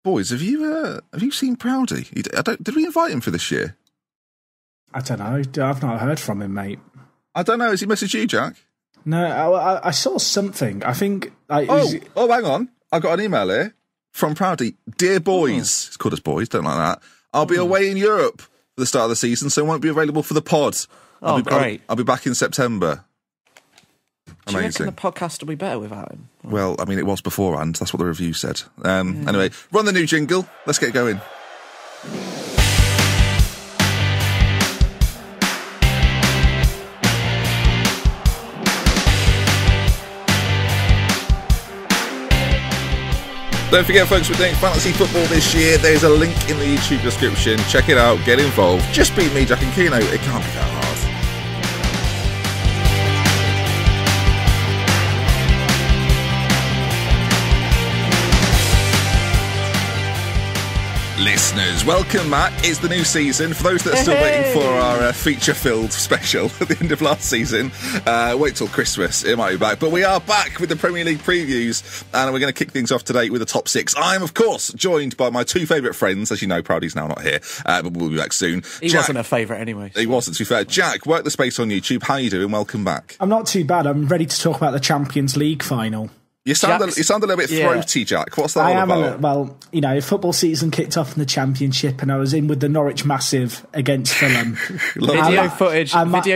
Boys, have you seen Proudy? Did we invite him for this year? I don't know. I've not heard from him, mate. I don't know. Has he messaged you, Jack? No, I saw something. I think... hang on. I got an email here from Proudy. Dear boys, It's called us boys, don't like that. I'll be away in Europe for the start of the season, so I won't be available for the pod. Great. I'll be back in September. Amazing. Do you reckon the podcast will be better without him? Well, I mean, it was beforehand. That's what the review said. Anyway, run the new jingle. Let's get going. Don't forget, folks, we're doing fantasy football this year. There's a link in the YouTube description. Check it out. Get involved. Just beat me, Jack and Keno. It can't be that hard. Listeners, welcome back. It's the new season. For those that are still waiting for our feature-filled special at the end of last season, wait till Christmas. It might be back. But we are back with the Premier League previews, and we're going to kick things off today with the top six. I'm, of course, joined by my two favourite friends. As you know, Proudy's now not here, but we'll be back soon. He wasn't a favourite anyway. He wasn't, to be fair. Jack, work the space on YouTube. How are you doing? Welcome back. I'm not too bad. I'm ready to talk about the Champions League final. You sound a little bit throaty, Jack. What's that all about? Well, football season kicked off in the Championship, and I was in with the Norwich Massive against Fulham. Video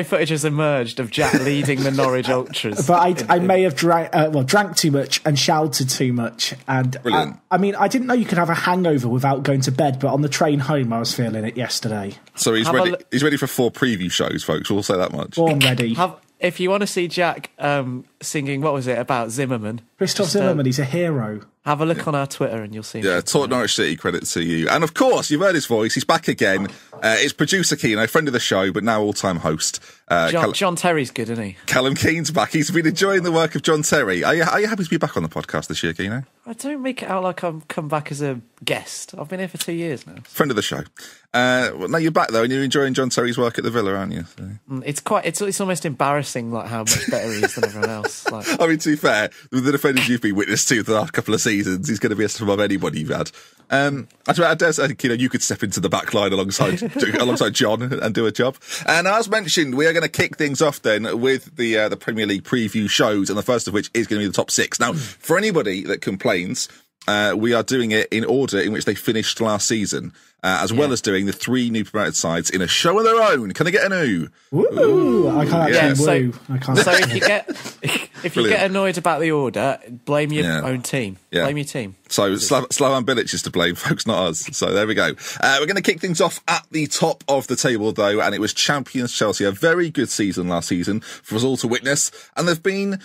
footage has emerged of Jack leading the Norwich Ultras. But I may have drank too much and shouted too much. And brilliant. I didn't know you could have a hangover without going to bed, but on the train home, I was feeling it yesterday. So he's ready. He's ready for 4 preview shows, folks. We'll say that much. Born ready. If you want to see Jack singing, what was it, about Zimmerman? Christoph Zimmerman, he's a hero. Have a look on our Twitter and you'll see him. Yeah, talk Norwich City, credit to you. And of course, you've heard his voice, he's back again. It's producer Keno, friend of the show, but now all-time host. John Terry's good, isn't he? Callum Keane's back. He's been enjoying the work of John Terry. Are you happy to be back on the podcast this year, Keno? I don't make it out like I'm come back as a guest. I've been here for 2 years now. Friend of the show. Well, now you're back though, and you're enjoying John Terry's work at the Villa, aren't you? So. It's almost embarrassing, like how much better he is than everyone else. Like, I mean, to be fair, with the defenders you've been witness to the last couple of seasons, he's going to be a step above anybody you've had. I dare say, you could step into the back line alongside John and do a job. And as mentioned, we are going to kick things off then with the Premier League preview shows, and the first of which is going to be the top 6. Now, for anybody that complains, we are doing it in order in which they finished last season, as well as doing the 3 new promoted sides in a show of their own. Can I get an ooh? Ooh, I can't actually woo. So if you get annoyed about the order, blame your own team. Yeah. Blame your team. So Slavan Bilic is to blame, folks, not us. So there we go. We're going to kick things off at the top of the table, though, and it was champions Chelsea. A very good season last season for us all to witness, and they've been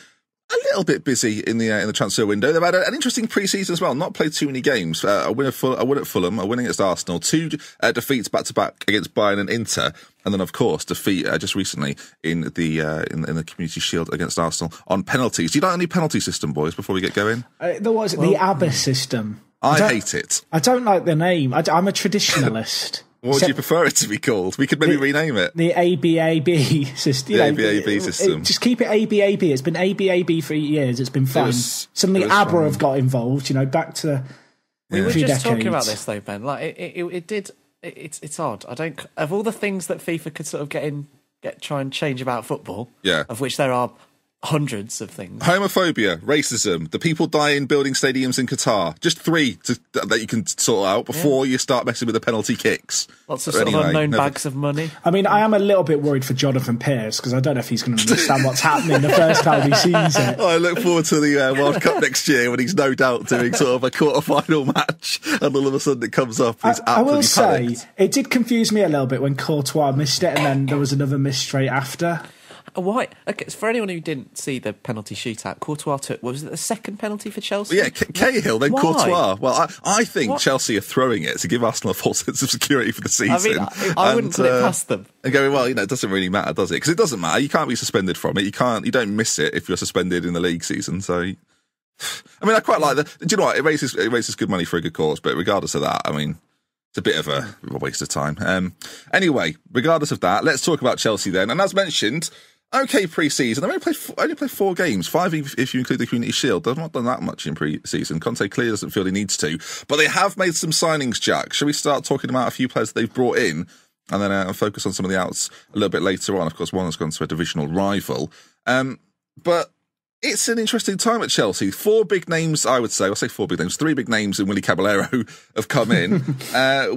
a little bit busy in the transfer window. They've had an interesting pre-season as well. Not played too many games. A win at Fulham, a win against Arsenal, 2 defeats back-to-back against Bayern and Inter, and then of course defeat just recently in the Community Shield against Arsenal on penalties. Do you like any penalty system, boys? Before we get going, the ABBA system. I hate it. I don't like the name. I'm a traditionalist. What would you prefer it to be called? We could maybe rename it. The ABAB system. The ABAB system. Just keep it ABAB. It's been ABAB for years. It's been fun. Suddenly ABBA have got involved, back to We were just talking about this though, Ben. Like it's odd. I don't, of all the things that FIFA could sort of try and change about football, of which there are hundreds of things. Homophobia, racism, the people dying building stadiums in Qatar. Just 3 that you can sort out before you start messing with the penalty kicks. Lots of unknown bags of money. I mean, I am a little bit worried for Jonathan Pearce because I don't know if he's going to understand what's happening the first time he sees it. I look forward to the World Cup next year when he's no doubt doing sort of a quarter-final match, and all of a sudden it comes up. I will say, it did confuse me a little bit when Courtois missed it and then there was another miss straight after. Why? Okay, for anyone who didn't see the penalty shootout, Courtois took, was it the second penalty for Chelsea? Yeah, Cahill, then Courtois. Well, I think Chelsea are throwing it to give Arsenal a false sense of security for the season. I mean, I wouldn't put it past them. And going, well, it doesn't really matter, does it? Because it doesn't matter. You can't be suspended from it. You don't miss it if you're suspended in the league season. So, I mean, I quite like that. Do you know what? It raises good money for a good cause, but regardless of that, I mean, it's a bit of a waste of time. Anyway, regardless of that, let's talk about Chelsea then. And as mentioned, okay pre-season. They've only played 4 games, 5 if you include the Community Shield. They've not done that much in pre-season. Conte clearly doesn't feel he needs to, but they have made some signings, Jack. Shall we start talking about a few players that they've brought in, and then focus on some of the outs a little bit later on? Of course, one has gone to a divisional rival. But it's an interesting time at Chelsea. 4 big names, I would say. I'll say 4 big names. 3 big names in Willy Caballero have come in.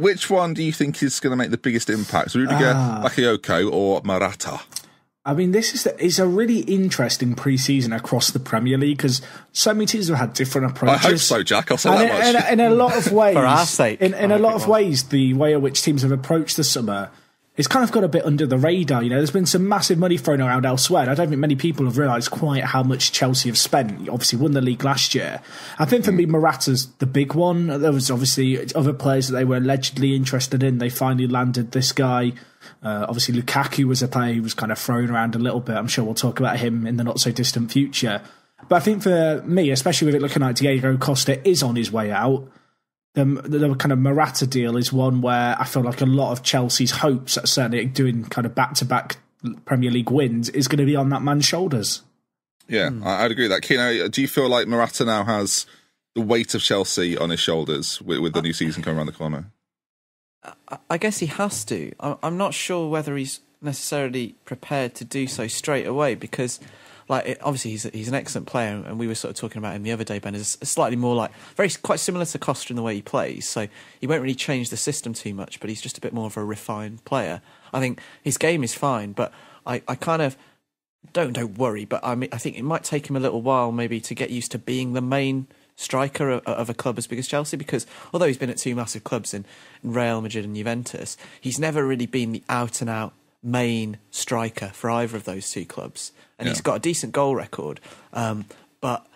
Which one do you think is going to make the biggest impact? Rudiger, Bakayoko, or Morata? I mean, this is a really interesting pre-season across the Premier League because so many teams have had different approaches. I hope so, Jack. I'll say that much. In a lot of ways, for our sake, in a lot of ways, the way in which teams have approached the summer it's kind of got a bit under the radar. You know, there's been some massive money thrown around elsewhere. I don't think many people have realised quite how much Chelsea have spent. Obviously, won the league last year. I think for me, Morata's the big one. There was obviously other players that they were allegedly interested in. They finally landed this guy. Obviously, Lukaku was a player who was kind of thrown around a little bit. I'm sure we'll talk about him in the not-so-distant future. But I think for me, especially with it looking like Diego Costa is on his way out, the kind of Morata deal is one where I feel like a lot of Chelsea's hopes, certainly doing kind of back-to-back Premier League wins, is going to be on that man's shoulders. Yeah, I'd agree with that. Kino, do you feel like Morata now has the weight of Chelsea on his shoulders with the new season coming around the corner? I guess he has to. I'm not sure whether he's necessarily prepared to do so straight away because... obviously he's an excellent player, and we were sort of talking about him the other day, Ben, is slightly more quite similar to Costa in the way he plays, so he won't really change the system too much, but he's just a bit more of a refined player. I think his game is fine, but I kind of don't worry, but I think it might take him a little while maybe to get used to being the main striker of a club as big as Chelsea, because although he's been at two massive clubs in Real Madrid and Juventus, he's never really been the out-and-out main striker for either of those two clubs, and he's got a decent goal record, but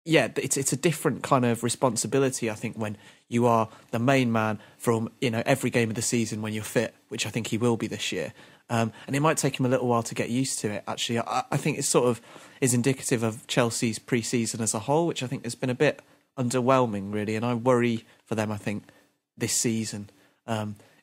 yeah, it's a different kind of responsibility, I think, when you are the main man from every game of the season when you're fit, which I think he will be this year, and it might take him a little while to get used to it. Actually, I think it sort of is indicative of Chelsea's pre-season as a whole, which I think has been a bit underwhelming, really, and I worry for them, I think, this season,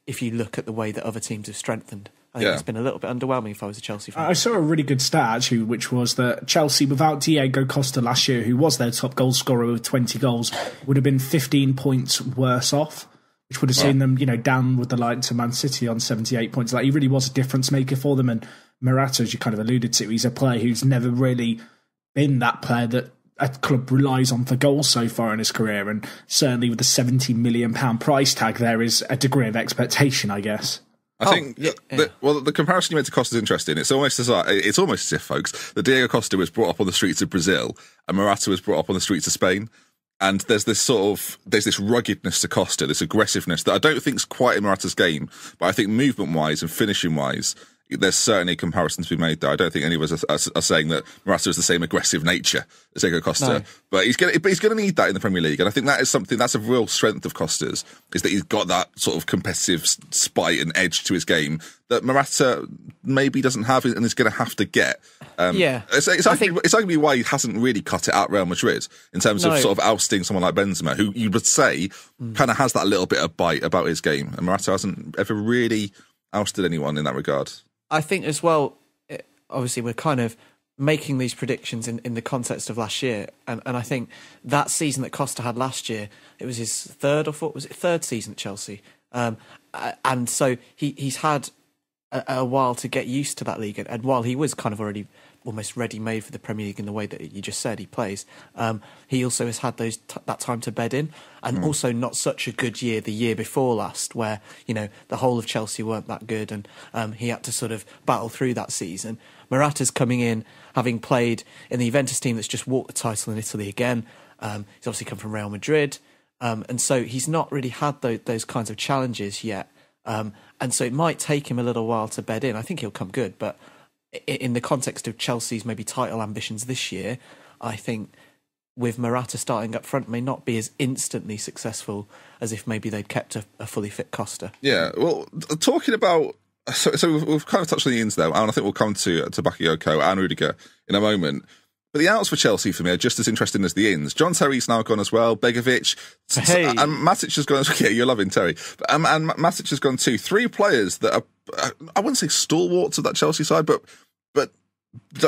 if you look at the way that other teams have strengthened. I think it's been a little bit underwhelming if I was a Chelsea fan. I saw a really good stat, actually, which was that Chelsea, without Diego Costa last year, who was their top goal scorer with 20 goals, would have been 15 points worse off, which would have seen them, down with the line to Man City on 78 points. He really was a difference maker for them. And Morata, as you kind of alluded to, he's a player who's never really been that player that a club relies on for goals so far in his career. And certainly with the £70 million price tag, there is a degree of expectation, I guess. I think the comparison you made to Costa is interesting. It's almost as if, folks, that Diego Costa was brought up on the streets of Brazil and Morata was brought up on the streets of Spain. And there's this ruggedness to Costa, this aggressiveness that I don't think is quite in Morata's game, but I think movement-wise and finishing-wise, there's certainly a comparison to be made there. I don't think any of us are saying that Morata is the same aggressive nature as Diego Costa, but he's going to need that in the Premier League, and I think that is something that's a real strength of Costa's, is that he's got that sort of competitive spite and edge to his game that Morata maybe doesn't have and is going to have to get. It's arguably why he hasn't really cut it out Real Madrid in terms of sort of ousting someone like Benzema, who you would say kind of has that little bit of bite about his game, and Morata hasn't ever really ousted anyone in that regard. I think as well, obviously we're kind of making these predictions in the context of last year, and I think that season that Costa had last year, it was his third season at Chelsea, and so he's had a while to get used to that league, and while he was kind of already almost ready-made for the Premier League in the way that you just said he plays, he also has had that time to bed in, and also not such a good year the year before last, where the whole of Chelsea weren't that good, and he had to sort of battle through that season. Morata's coming in, having played in the Juventus team that's just walked the title in Italy again. He's obviously come from Real Madrid, and so he's not really had those kinds of challenges yet, and so it might take him a little while to bed in. I think he'll come good, but in the context of Chelsea's maybe title ambitions this year, I think with Morata starting up front may not be as instantly successful as if maybe they'd kept a fully fit Costa. Yeah, well, talking about... So we've kind of touched on the ins there, and I think we'll come to Bakayoko and Rudiger in a moment. But the outs for Chelsea, for me, are just as interesting as the ins. John Terry's now gone as well, Begovic, and Matic has gone... Yeah, you're loving Terry. And Matic has gone too. 3 players that are, I wouldn't say stalwarts of that Chelsea side, but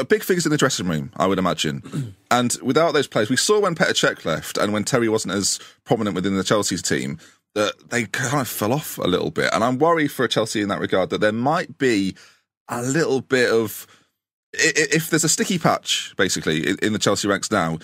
big figures in the dressing room, I would imagine. And without those players, we saw when Petr Cech left and when Terry wasn't as prominent within the Chelsea's team, that they kind of fell off a little bit. And I'm worried for Chelsea in that regard that there might be a little bit of... If there's a sticky patch, basically, in the Chelsea ranks now,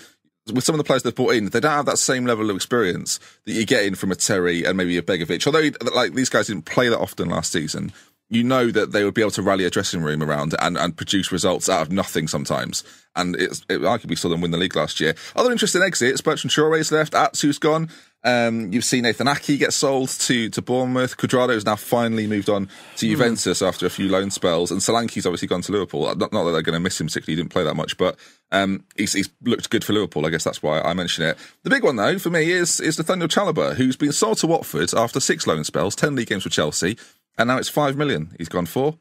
with some of the players they've brought in, they don't have that same level of experience that you get in from a Terry and maybe a Begovic. Although, like, these guys didn't play that often last season, you know that they would be able to rally a dressing room around and produce results out of nothing sometimes. And it arguably saw them win the league last year. Other interesting exits, Bertrand Traore's left, Atsu's gone. You've seen Nathan Ake get sold to Bournemouth. Cuadrado's now finally moved on to Juventus after a few loan spells. And Solanke's obviously gone to Liverpool. Not that they're going to miss him particularly, he didn't play that much, but he's looked good for Liverpool. I guess that's why I mention it. The big one, though, for me is Nathaniel Chalobah, who's been sold to Watford after 6 loan spells, 10 league games for Chelsea, and now it's 5 million he's gone for.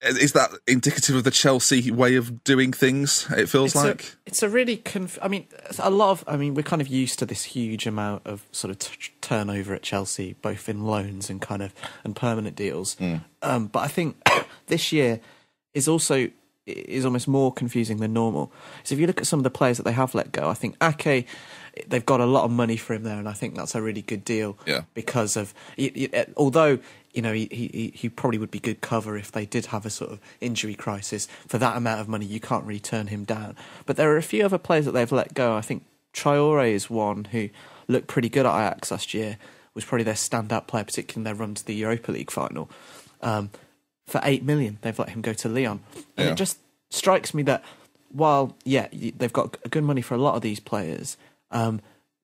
Is that indicative of the Chelsea way of doing things, it feels like? It's a really... we're kind of used to this huge amount of sort of turnover at Chelsea, both in loans and and permanent deals. But I think this year is almost more confusing than normal. So if you look at some of the players that they have let go, I think Ake, they've got a lot of money for him there, and I think that's a really good deal. Yeah. Because of... although... he probably would be good cover if they did have a sort of injury crisis. For that amount of money, you can't really turn him down. But there are a few other players that they've let go. I think Traore is one who looked pretty good at Ajax last year, was probably their standout player, particularly in their run to the Europa League final. For 8 million, they've let him go to Lyon. And it just strikes me that while, they've got good money for a lot of these players,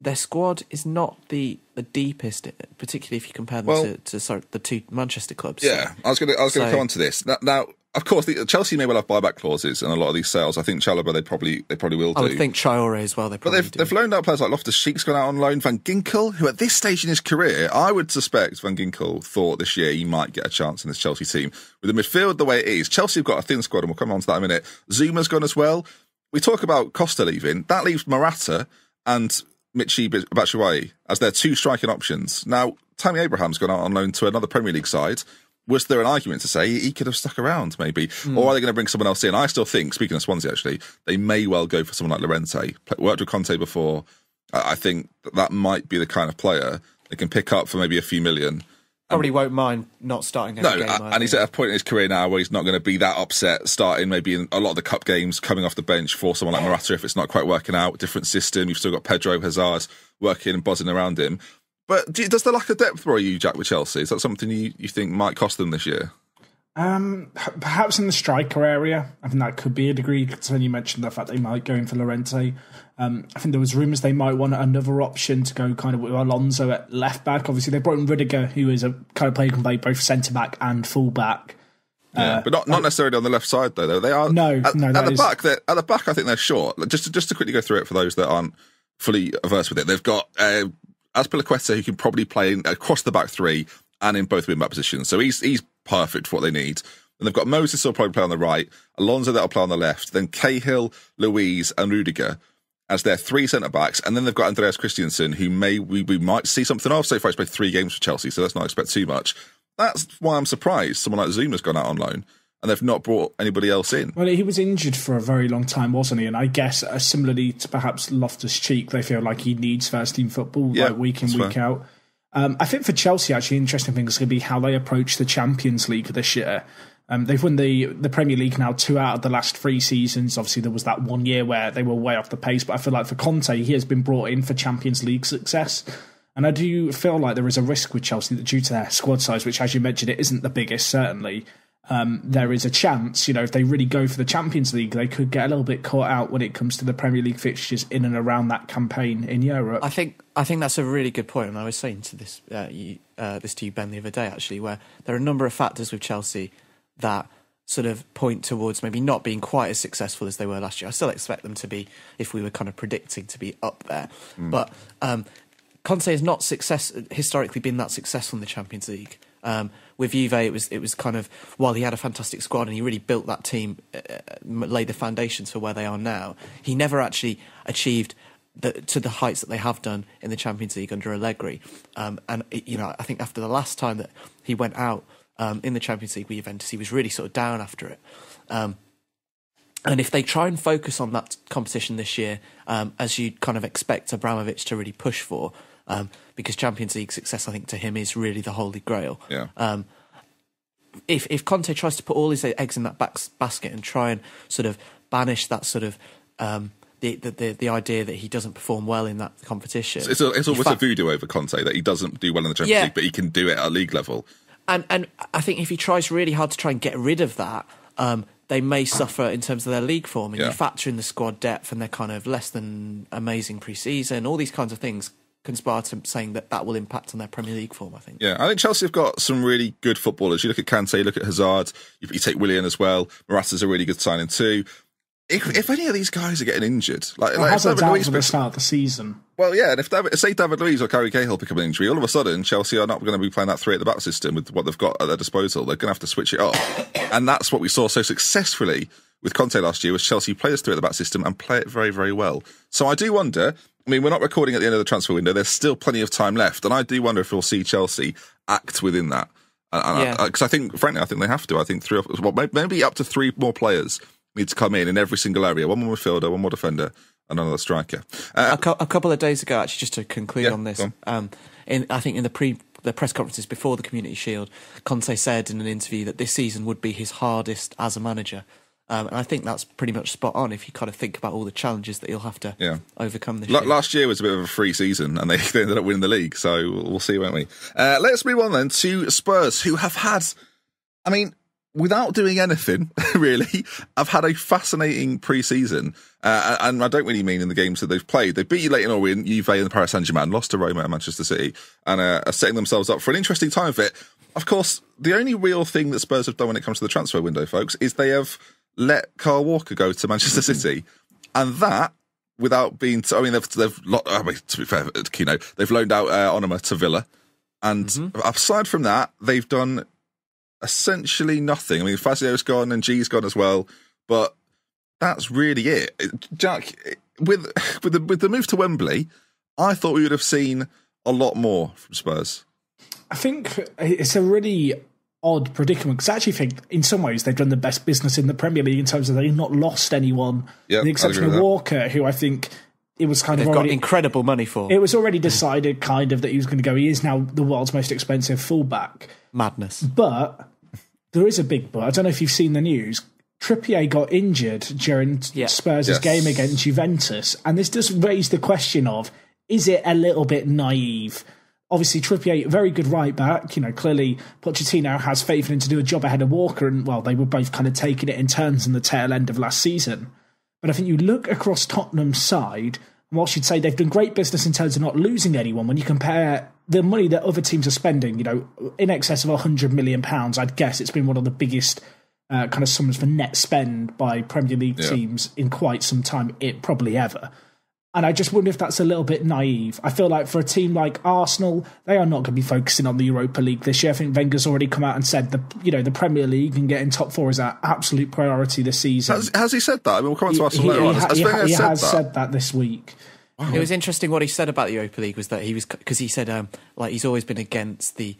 their squad is not the deepest, particularly if you compare them to the 2 Manchester clubs. Yeah, I was going to come on to this. Now of course, Chelsea may well have buyback clauses in a lot of these sales. I think Chalobah they probably will do. I would think Traore as well. But they've loaned out players like Loftus-Cheek's gone out on loan. Van Ginkel, who at this stage in his career, I would suspect Van Ginkel thought this year he might get a chance in this Chelsea team. With the midfield the way it is, Chelsea have got a thin squad, and we'll come on to that in a minute. Zuma's gone as well. We talk about Costa leaving. That leaves Morata and Michy Batshuayi as their 2 striking options. Now, Tammy Abraham's gone out on loan to another Premier League side. Was there an argument to say he could have stuck around, maybe? Or are they going to bring someone else in? I still think, speaking of Swansea, actually, they may well go for someone like Llorente. Worked with Conte before. I think that might be the kind of player they can pick up for maybe a few million. Probably won't mind not starting every game. And he's at a point in his career now where he's not going to be that upset starting maybe in a lot of the cup games, coming off the bench for someone like Morata if it's not quite working out. Different system. You've still got Pedro Hazard working and buzzing around him. But does the lack of depth worry you, Jack, with Chelsea? Is that something you think might cost them this year? Perhaps in the striker area. I think that could be a degree, considering you mentioned the fact they might go in for Llorente. I think there was rumours they might want another option to go kind of with Alonso at left back. Obviously, they brought in Rudiger, who is a kind of player who can play both centre back and full back. But not necessarily on the left side though. They are at the back. I think they're short. Just to quickly go through it for those that aren't fully averse with it. They've got Azpilicueta, who can probably play across the back 3 and in both wing-back positions. So he's perfect for what they need. And they've got Moses who'll probably play on the right, Alonso that'll play on the left, then Cahill, Luiz and Rudiger as their 3 centre-backs. And then they've got Andreas Christensen, who we might see something of. So far he's played 3 games for Chelsea, so let's not expect too much. That's why I'm surprised someone like Zuma's gone out on loan and they've not brought anybody else in. Well, he was injured for a very long time, wasn't he? And I guess similarly to perhaps Loftus-Cheek, they feel like he needs first-team football week in, week out. I think for Chelsea, actually, interesting thing is going to be how they approach the Champions League this year. They've won the Premier League now 2 out of the last 3 seasons. Obviously, there was that 1 year where they were way off the pace, but I feel like for Conte, he has been brought in for Champions League success. And I do feel like there is a risk with Chelsea that due to their squad size, which, as you mentioned, it isn't the biggest, certainly, there is a chance, if they really go for the Champions League, they could get a little bit caught out when it comes to the Premier League fixtures in and around that campaign in Europe. I think that's a really good point, and I was saying to this to you, Ben, the other day, actually, where there are a number of factors with Chelsea that sort of point towards maybe not being quite as successful as they were last year. I still expect them to be, if we were kind of predicting, to be up there. But Conte has not historically been that successful in the Champions League. With Juve, it was kind of, while he had a fantastic squad and he really built that team, laid the foundations for where they are now, he never actually achieved to the heights that they have done in the Champions League under Allegri. I think after the last time that he went out in the Champions League with Juventus, he was really sort of down after it. And if they try and focus on that competition this year, as you'd kind of expect Abramovich to really push for, because Champions League success, I think, to him is really the holy grail. Yeah. If Conte tries to put all his eggs in that basket and try and sort of banish that sort of the idea that he doesn't perform well in that competition, it's almost a voodoo over Conte that he doesn't do well in the Champions League, but he can do it at league level. And I think if he tries really hard to try and get rid of that, they may suffer in terms of their league form. And you factor in the squad depth and their kind of less than amazing pre-season, all these kinds of things conspire to saying that will impact on their Premier League form, I think. Yeah, I think Chelsea have got some really good footballers. You look at Kante, you look at Hazard, you take Willian as well. Morata's a really good signing too. If any of these guys are getting injured, Hazard's out for the start of the season. Well, yeah, and if David Luiz or Gary Cahill pick up an injury, all of a sudden Chelsea are not going to be playing that 3 at the back system with what they've got at their disposal. They're going to have to switch it up, and that's what we saw so successfully with Conte last year. Was Chelsea play this 3 at the back system and play it very, very well. So I do wonder. I mean, we're not recording at the end of the transfer window. There's still plenty of time left, and I do wonder if we'll see Chelsea act within that. Because I think, frankly, they have to. I think maybe up to 3 more players need to come in every single area. 1 more midfielder, 1 more defender, and another striker. A couple of days ago, actually, just to conclude on this, I think in the press conferences before the Community Shield, Conte said in an interview that this season would be his hardest as a manager. And I think that's pretty much spot on if you kind of think about all the challenges that you'll have to overcome this year. Last year was a bit of a free season and they ended up winning the league, so we'll see, won't we? Let's move on then to Spurs, who have had, I mean, without doing anything, really, I've had a fascinating pre-season. And I don't really mean in the games that they've played. They beat Leyton Orient, Juve and Paris Saint-Germain, lost to Roma and Manchester City, and are setting themselves up for an interesting time of it. Of course, the only real thing that Spurs have done when it comes to the transfer window, folks, is they have let Kyle Walker go to Manchester City, and that without being. To be fair, Kino, they've loaned out Onuma to Villa, and aside from that, they've done essentially nothing. I mean, Fazio's gone and G's gone as well, but that's really it. Jack, with the move to Wembley, I thought we would have seen a lot more from Spurs. I think it's a really odd predicament, because I actually think in some ways they've done the best business in the Premier League in terms of they've not lost anyone, with the exception of Walker, who I think it was kind of got incredible money for. It was already decided kind of that he was going to go. He is now the world's most expensive fullback. Madness. But there is a big but. I don't know if you've seen the news. Trippier got injured during Spurs' game against Juventus, and this does raise the question of, is it a little bit naive? Obviously, Trippier, very good right back. You know, clearly Pochettino has faith in him to do a job ahead of Walker, and well, they were both kind of taking it in turns in the tail end of last season. But I think you look across Tottenham's side, and whilst you'd say they've done great business in terms of not losing anyone, when you compare the money that other teams are spending, you know, in excess of £100 million, I'd guess it's been one of the biggest kind of sums for net spend by Premier League teams in quite some time, probably ever. And I just wonder if that's a little bit naive. I feel like for a team like Arsenal, they are not going to be focusing on the Europa League this year. I think Wenger's already come out and said the Premier League and getting top 4 is our absolute priority this season. Has he said that? I mean, we'll come on to Arsenal later on. He has said that this week. Wow. It was interesting what he said about the Europa League was that because he said he's always been against the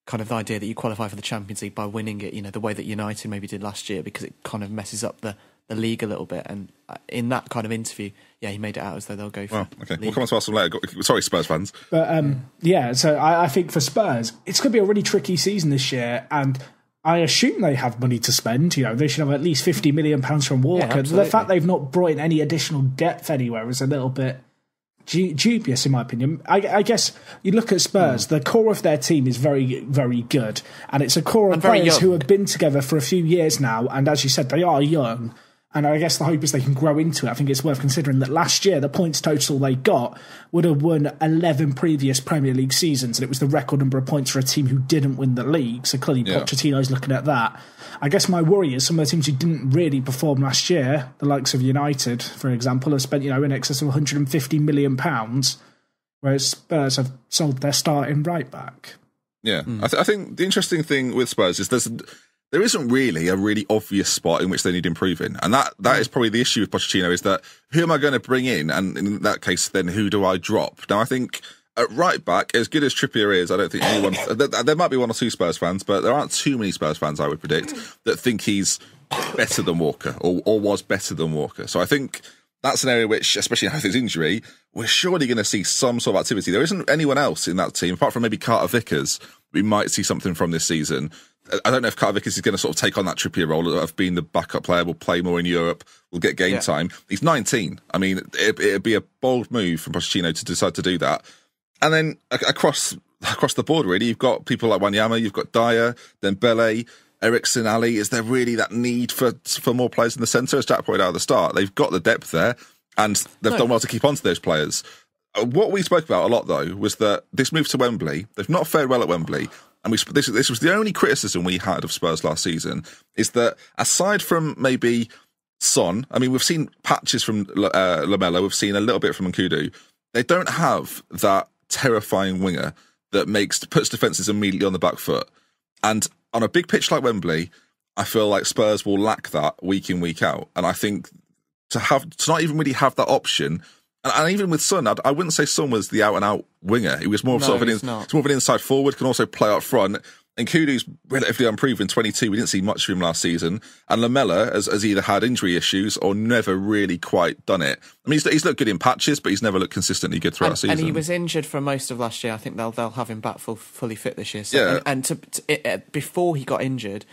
kind of the idea that you qualify for the Champions League by winning it, you know, the way that United maybe did last year, because it kind of messes up the league a little bit. And in that kind of interview, he made it out as though they'll go for okay. We'll come on to Arsenal later. Sorry, Spurs fans. But so I think for Spurs, it's going to be a really tricky season this year, and I assume they have money to spend. You know, they should have at least £50 million from Walker. The fact they've not brought in any additional depth anywhere is a little bit dubious, in my opinion. I guess you look at Spurs, the core of their team is very, very good, and it's a core of players who have been together for a few years now, and as you said, they are young. And I guess the hope is they can grow into it. I think it's worth considering that last year, the points total they got would have won 11 previous Premier League seasons, and it was the record number of points for a team who didn't win the league. So clearly Pochettino's looking at that. I guess my worry is some of the teams who didn't really perform last year, the likes of United, for example, have spent, in excess of £150 million, whereas Spurs have sold their starting right back. Yeah, I think the interesting thing with Spurs is there isn't really a really obvious spot in which they need improving. And that is probably the issue with Pochettino, is that who am I going to bring in? And in that case, then who do I drop? Now, I think at right back, as good as Trippier is, I don't think anyone... there might be one or two Spurs fans, but there aren't too many Spurs fans, I would predict, that think he's better than Walker or was better than Walker. So I think that's an area which, especially after his injury, we're surely going to see some sort of activity. There isn't anyone else in that team, apart from maybe Carter Vickers, we might see something from this season. I don't know if Carter Vickers is going to sort of take on that Trippier role of being the backup player, will play more in Europe, will get game time. He's 19. I mean, it'd be a bold move from Pochettino to decide to do that. And then across the board, really, you've got people like Wanyama, you've got Dyer, then Bele, Eriksen, Ali. Is there really that need for more players in the centre? As Jack pointed out at the start, they've got the depth there, and they've done well to keep on to those players. What we spoke about a lot, though, was that this move to Wembley, they've not fared well at Wembley. And this was the only criticism we had of Spurs last season, is that aside from maybe Son, I mean, we've seen patches from Lamela, we've seen a little bit from Nkudu. They don't have that terrifying winger that puts defences immediately on the back foot. And on a big pitch like Wembley, I feel like Spurs will lack that week in, week out. And I think to not even really have that option. And even with Son, I wouldn't say Son was the out-and-out winger. He was more of an inside forward, can also play up front. And Kudu's relatively unproven, 22. We didn't see much of him last season. And Lamela has either had injury issues or never really quite done it. I mean, he's looked good in patches, but he's never looked consistently good throughout the season. And he was injured for most of last year. I think they'll have him back fully fit this year. So, before he got injured,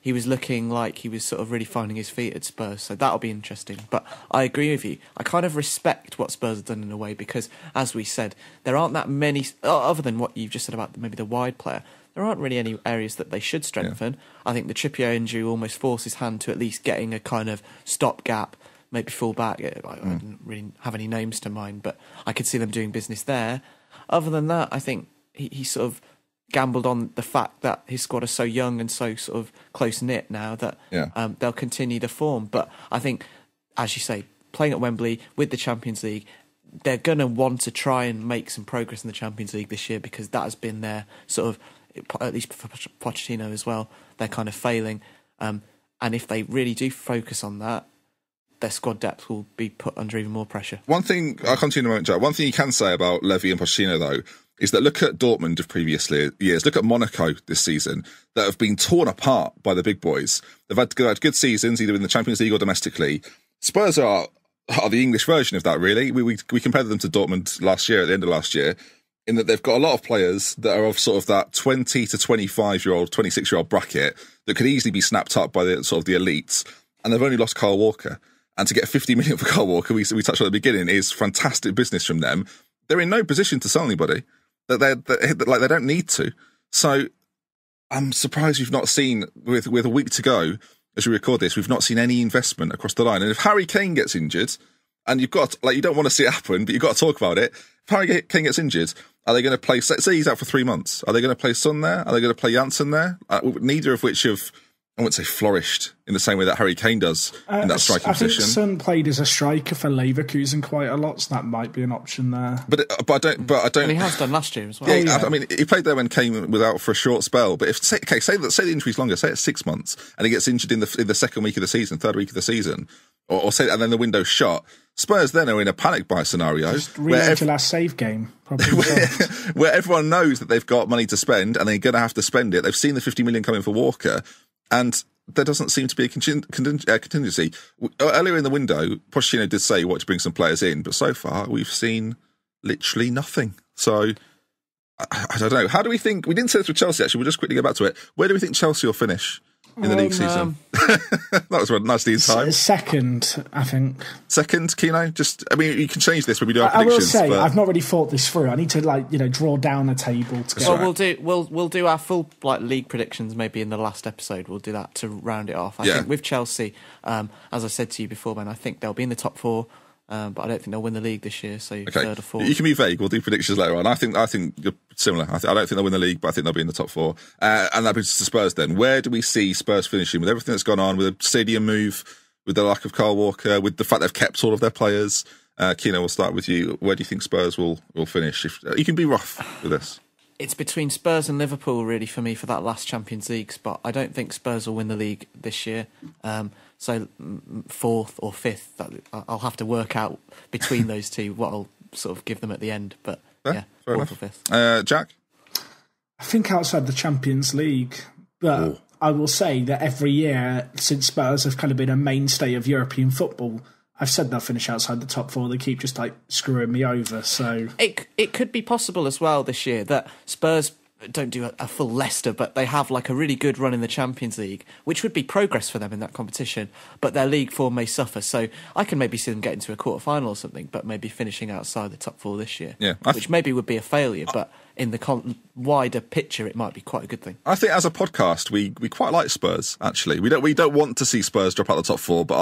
he was looking like he was sort of really finding his feet at Spurs, so that'll be interesting. But I agree with you. I kind of respect what Spurs have done in a way, because, as we said, there aren't that many, other than what you've just said about maybe the wide player, there aren't really any areas that they should strengthen. I think the Trippier injury almost forced his hand to at least getting a kind of stopgap, maybe full back. I didn't really have any names to mind, but I could see them doing business there. Other than that, I think he sort of gambled on the fact that his squad is so young and so sort of close-knit now that they'll continue the form. But I think, as you say, playing at Wembley with the Champions League, they're going to want to try and make some progress in the Champions League this year, because that has been their sort of, at least for Pochettino as well, they're kind of failing. And if they really do focus on that, their squad depth will be put under even more pressure. One thing, I'll continue in a moment, Jack. One thing you can say about Levy and Pochettino, though, is that look at Dortmund of previous years, look at Monaco this season, that have been torn apart by the big boys. They've had good seasons, either in the Champions League or domestically. Spurs are the English version of that, really. We compared them to Dortmund last year, at the end of last year, in that they've got a lot of players that are of sort of that 20 to 25-year-old, 26-year-old bracket that could easily be snapped up by the sort of the elites, and they've only lost Kyle Walker. And to get 50 million for Kyle Walker, we touched on at the beginning, is fantastic business from them. They're in no position to sell anybody. They don't need to. So I'm surprised we've not seen, with a week to go as we record this, we've not seen any investment across the line. And if Harry Kane gets injured, and you've got, you don't want to see it happen, but you've got to talk about it. If Harry Kane gets injured, are they going to play, say he's out for 3 months, are they going to play Son there? Are they going to play Janssen there? Neither of which have, I wouldn't say flourished in the same way that Harry Kane does in that striking position. I think Son played as a striker for Leverkusen quite a lot, so that might be an option there. But I don't. And he has done last year as well. Yeah, I mean, he played there when Kane was out for a short spell. But say the injury's longer, say it's 6 months, and he gets injured in the second week of the season, third week of the season, or say, and then the window's shut. Spurs then are in a panic buy scenario. Just reload to last save game, probably. where everyone knows that they've got money to spend and they're going to have to spend it. They've seen the 50 million coming for Walker, and there doesn't seem to be a contingency. Earlier in the window, Pochettino did say he wanted to bring some players in, but so far we've seen literally nothing. So I don't know. How do we think? We didn't say this with Chelsea, actually. We'll just quickly go back to it. Where do we think Chelsea will finish in the league season? That was a nice lead time. Second, I think. Second, Kino? You can change this when we do our predictions. I will say, I've not really thought this through. I need to draw down a table to get. Well, we'll do our full league predictions maybe in the last episode. We'll do that to round it off. I think with Chelsea, as I said to you before, man, I think they'll be in the top 4. But I don't think they'll win the league this year, so third or fourth. You can be vague. We'll do predictions later on. I think you're similar. I don't think they'll win the league, but I think they'll be in the top 4. And that brings us to Spurs then. Where do we see Spurs finishing with everything that's gone on, with the stadium move, with the lack of Kyle Walker, with the fact they've kept all of their players? Kino, we'll start with you. Where do you think Spurs will finish? You can be rough with this. It's between Spurs and Liverpool, really, for me, for that last Champions League spot. I don't think Spurs will win the league this year. So 4th or 5th, I'll have to work out between those two what I'll sort of give them at the end. But fair 4th enough. or 5th. Jack? I think outside the Champions League, but I will say that every year since Spurs have kind of been a mainstay of European football, I've said they'll finish outside the top four. They keep just like screwing me over. So it could be possible as well this year that Spurs don't do a full Leicester, but they have like a really good run in the Champions League, which would be progress for them in that competition. But their league form may suffer, so I can maybe see them getting to a quarter-final or something, but maybe finishing outside the top four this year. Yeah, which maybe would be a failure, but in the wider picture, it might be quite a good thing. I think as a podcast, we quite like Spurs. Actually, we don't want to see Spurs drop out the top four, but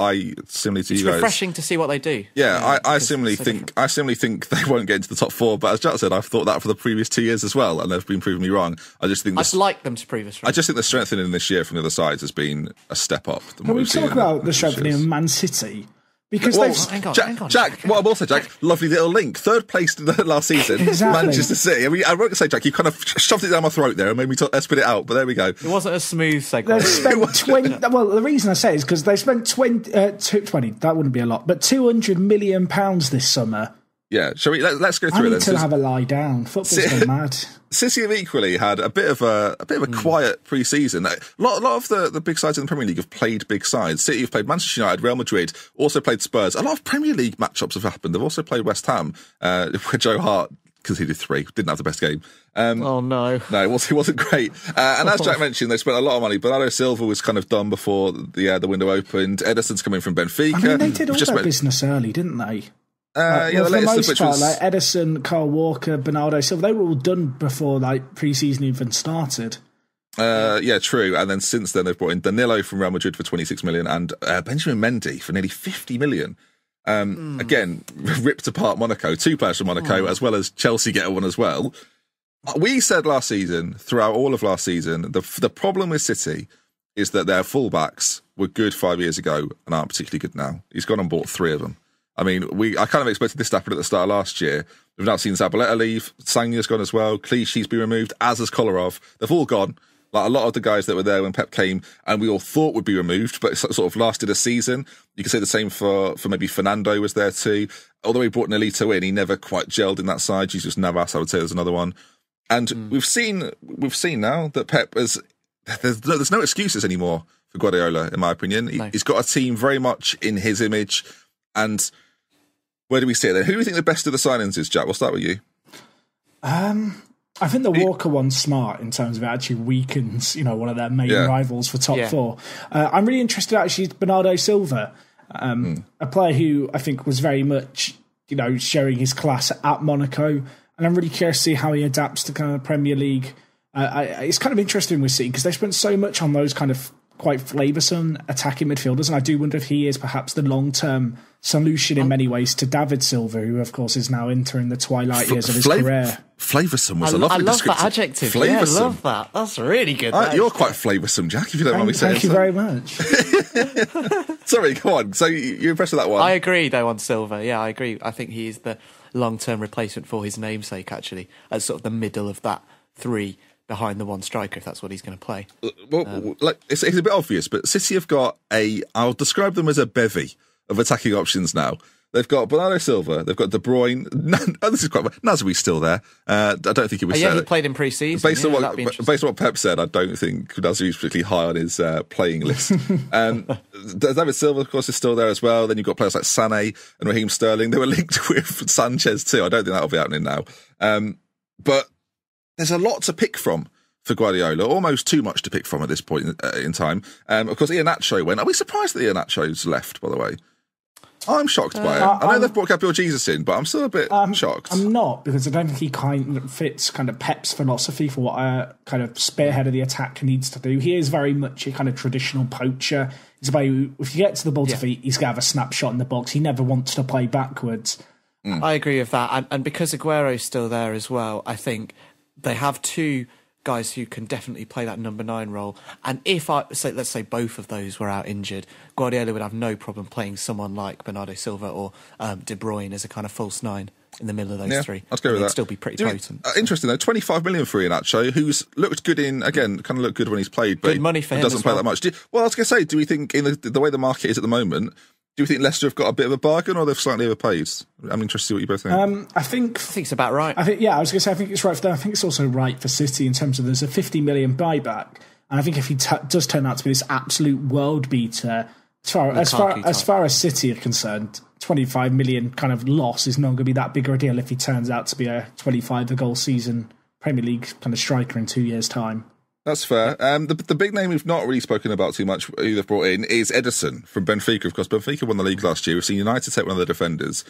similarly to you guys, it's refreshing to see what they do. Yeah, I similarly think they won't get into the top four. But as Jack said, I've thought that for the previous 2 years as well, and they've been proving me wrong. I'd like them to prove us wrong. I just think the strengthening this year from the other sides has been a step up. Can we talk about the strengthening of Man City? Because hang on, Jack, what I will say, Jack, lovely little link. Third place in the last season, exactly. Manchester City. I mean, I won't say, Jack, you kind of shoved it down my throat there and made me spit it out, but there we go. It wasn't a smooth segue. They've spent 20, well, the reason I say it is because they spent 20, that wouldn't be a lot, but £200 million this summer. Yeah, shall we? Let's go through it. I need to have a lie down. Football's gone mad. City have equally had a bit of a quiet pre-season. A lot of the big sides in the Premier League have played big sides. City have played Manchester United, Real Madrid, also played Spurs. A lot of Premier League matchups have happened. They've also played West Ham, where Joe Hart conceded 3, didn't have the best game. Oh no, it wasn't great. And as Jack mentioned, they spent a lot of money. Bernardo Silva was kind of done before the window opened. Edison's coming from Benfica. I mean, they did all their business early, didn't they? The for the latest most part, like Edison, Carl Walker, Bernardo Silva, they were all done before like pre-season even started. Yeah, true. And then since then, they've brought in Danilo from Real Madrid for 26 million and Benjamin Mendy for nearly 50 million. Again, ripped apart Monaco. 2 players from Monaco, as well as Chelsea get one as well. We said last season, throughout all of last season, the problem with City is that their fullbacks were good 5 years ago and aren't particularly good now. He's gone and bought 3 of them. I mean, I kind of expected this to happen at the start of last year. We've now seen Zabaleta leave, Sanya's gone as well, Clichy's been removed, as has Kolarov. They've all gone. Like a lot of the guys that were there when Pep came and we all thought would be removed, but it sort of lasted a season. You could say the same for maybe Fernando was there too. Although he brought Nolito in, he never quite gelled in that side. Jesus Navas, I would say, there's another one. And we've seen now that Pep there's no excuses anymore for Guardiola, in my opinion. He's got a team very much in his image. And where do we sit there? Who do you think the best of the signings is, Jack? We'll start with you. I think the Walker one's smart in terms of it actually weakens, one of their main rivals for top 4. I'm really interested actually in Bernardo Silva, a player who I think was very much, showing his class at Monaco. And I'm really curious to see how he adapts to kind of Premier League. It's kind of interesting with City because they spent so much on those kind of quite flavoursome attacking midfielders, and I do wonder if he is perhaps the long-term solution in many ways to David Silva, who of course is now entering the twilight years of his career. Flavoursome was a lovely description. I love that adjective. Yeah, I love that. That's really good. You're quite flavoursome, Jack, if you don't mind me saying so. Thank you very much. Sorry, go on. So you're impressed with that one? I agree, though, on Silva. Yeah, I agree. I think he is the long-term replacement for his namesake, actually, as sort of the middle of that 3 behind the one striker, if that's what he's going to play. Well, it's a bit obvious, but City have got I'll describe them as a bevy of attacking options now. They've got Bernardo Silva, they've got De Bruyne. This is quite Nasri's still there. I don't think he was. He played in pre-season. Based on what Pep said, I don't think Nasri's particularly high on his playing list. David Silva, of course, is still there as well. Then you've got players like Sané and Raheem Sterling. They were linked with Sanchez too. I don't think that'll be happening now. But there's a lot to pick from for Guardiola, almost too much to pick from at this point in time. Of course, Iheanacho went. Are we surprised that Iheanacho's left, by the way? I'm shocked by it. I know they've brought Gabriel Jesus in, but I'm still a bit shocked. I'm not, because I don't think he kind of fits kind of Pep's philosophy for what a kind of spearhead of the attack needs to do. He is very much a kind of traditional poacher. He's about, if you get to the ball to feet, he's going to have a snapshot in the box. He never wants to play backwards. I agree with that. And because Aguero's still there as well, I think they have 2 guys who can definitely play that number 9 role. And if let's say both of those were out injured, Guardiola would have no problem playing someone like Bernardo Silva or De Bruyne as a kind of false 9 in the middle of those 3. I'd go with that. It'd still be pretty potent. Interesting though, 25 million for Iheanacho, who's looked good kind of looked good when he's played, but good money for him doesn't play that much. I was going to say, do we think in the way the market is at the moment, do you think Leicester have got a bit of a bargain, or they've slightly overpaid? I'm interested to see what you both think. I think it's about right. I was going to say, I think it's right for them. I think it's also right for City in terms of there's a 50 million buyback. And I think if he does turn out to be this absolute world beater, as far as City are concerned, 25 million kind of loss is not going to be that big a deal if he turns out to be a 25-goal season Premier League kind of striker in 2 years' time. That's fair. The big name we've not really spoken about too much, who they've brought in, is Ederson from Benfica. Of course, Benfica won the league last year. We've seen United take one of the defenders.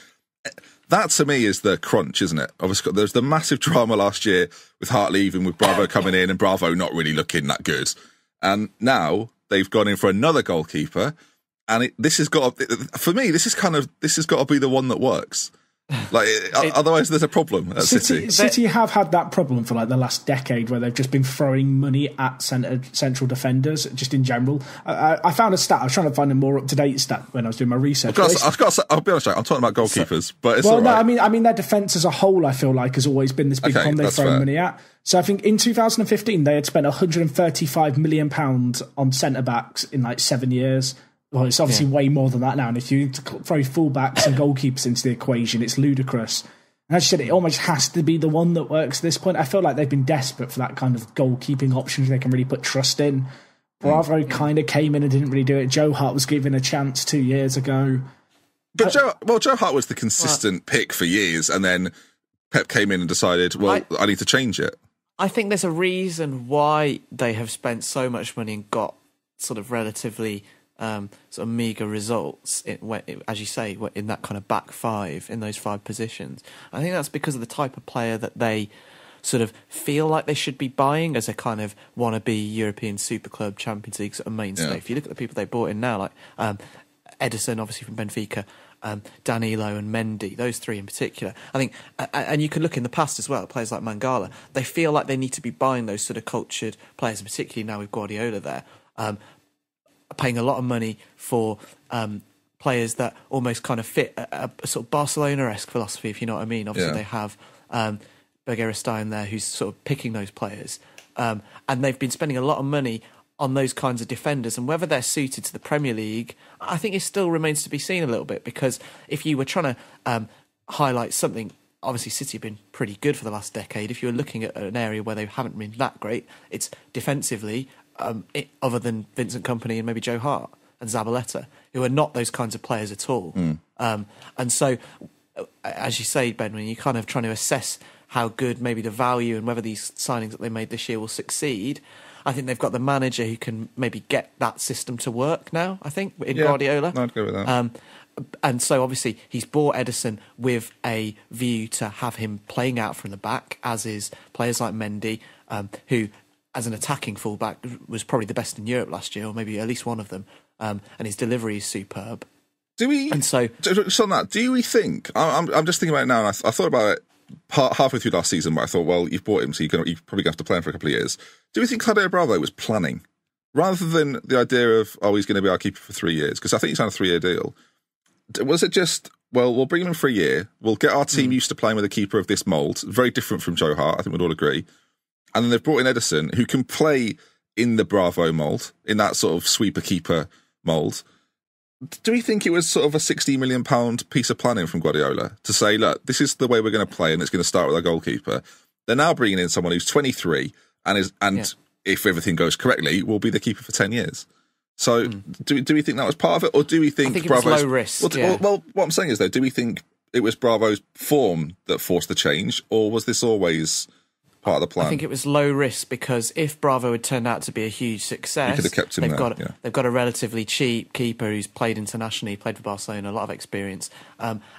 That, to me, is the crunch, isn't it? Obviously, there's the massive drama last year with Hart leaving, with Bravo coming in, and Bravo not really looking that good. And now they've gone in for another goalkeeper, and this has got to be the one that works. Like, otherwise there's a problem at City. City have had that problem for like the last decade, where they've just been throwing money at central defenders, just in general. I found a stat. I was trying to find a more up-to-date stat when I was doing my research. I'll be honest, I'm talking about goalkeepers, but it's all right. No, I mean their defence as a whole, I feel like, has always been this big problem they've thrown money at. So I think in 2015 they had spent £135 million on centre-backs in like 7 years. Well, it's obviously way more than that now. And if you throw fullbacks and goalkeepers into the equation, it's ludicrous. And as you said, it almost has to be the one that works at this point. I feel like they've been desperate for that kind of goalkeeping option they can really put trust in. Bravo kind of came in and didn't really do it. Joe Hart was given a chance 2 years ago. But Joe Hart was the consistent pick for years, and then Pep came in and decided, I need to change it. I think there's a reason why they have spent so much money and got sort of relatively sort of meagre results, as you say, in that kind of back five, in those five positions. I think that's because of the type of player that they sort of feel like they should be buying as a kind of wannabe European super club, Champions League sort of mainstay. Yeah. If you look at the people they brought in now, like Ederson, obviously from Benfica, Danilo and Mendy, those three in particular, I think, and you can look in the past as well, players like Mangala, they feel like they need to be buying those sort of cultured players, and particularly now with Guardiola there, paying a lot of money for players that almost kind of fit a sort of Barcelona-esque philosophy, if you know what I mean. Obviously, they have Bergerstein there, who's sort of picking those players. And they've been spending a lot of money on those kinds of defenders. And whether they're suited to the Premier League, I think it still remains to be seen a little bit. Because if you were trying to highlight something, obviously City have been pretty good for the last decade. If you're looking at an area where they haven't been that great, it's defensively, other than Vincent Kompany and maybe Joe Hart and Zabaleta, who are not those kinds of players at all. And so, as you say, Ben, when you're kind of trying to assess how good maybe the value and whether these signings that they made this year will succeed, I think they've got the manager who can maybe get that system to work now, I think, in Guardiola. I'd go with that. And so, obviously, he's bought Ederson with a view to have him playing out from the back, as is players like Mendy, who, as an attacking fullback, was probably the best in Europe last year, or maybe at least one of them. And his delivery is superb. Just on that, do we think? I'm just thinking about it now, and I thought about it halfway through last season, but I thought, well, you've bought him, so you're probably going to have to play him for a couple of years. Do we think Claudio Bravo was planning, rather than the idea of, he's going to be our keeper for 3 years? Because I think he's on a 3-year deal. Was it just, we'll bring him in for a year, we'll get our team used to playing with a keeper of this mould, very different from Joe Hart, I think we'd all agree. And then they've brought in Ederson, who can play in the Bravo mould, in that sort of sweeper-keeper mould. Do we think it was sort of a £60 million piece of planning from Guardiola to say, look, this is the way we're going to play, and it's going to start with our goalkeeper? They're now bringing in someone who's 23 and if everything goes correctly, will be the keeper for 10 years. So do we think that was part of it, or do we think, I think Bravo's... it was low risk. Well, what I'm saying is, though, do we think it was Bravo's form that forced the change, or was this always part of the plan? I think it was low risk, because if Bravo had turned out to be a huge success, you could have kept him they've got a relatively cheap keeper who's played internationally, played for Barcelona, a lot of experience.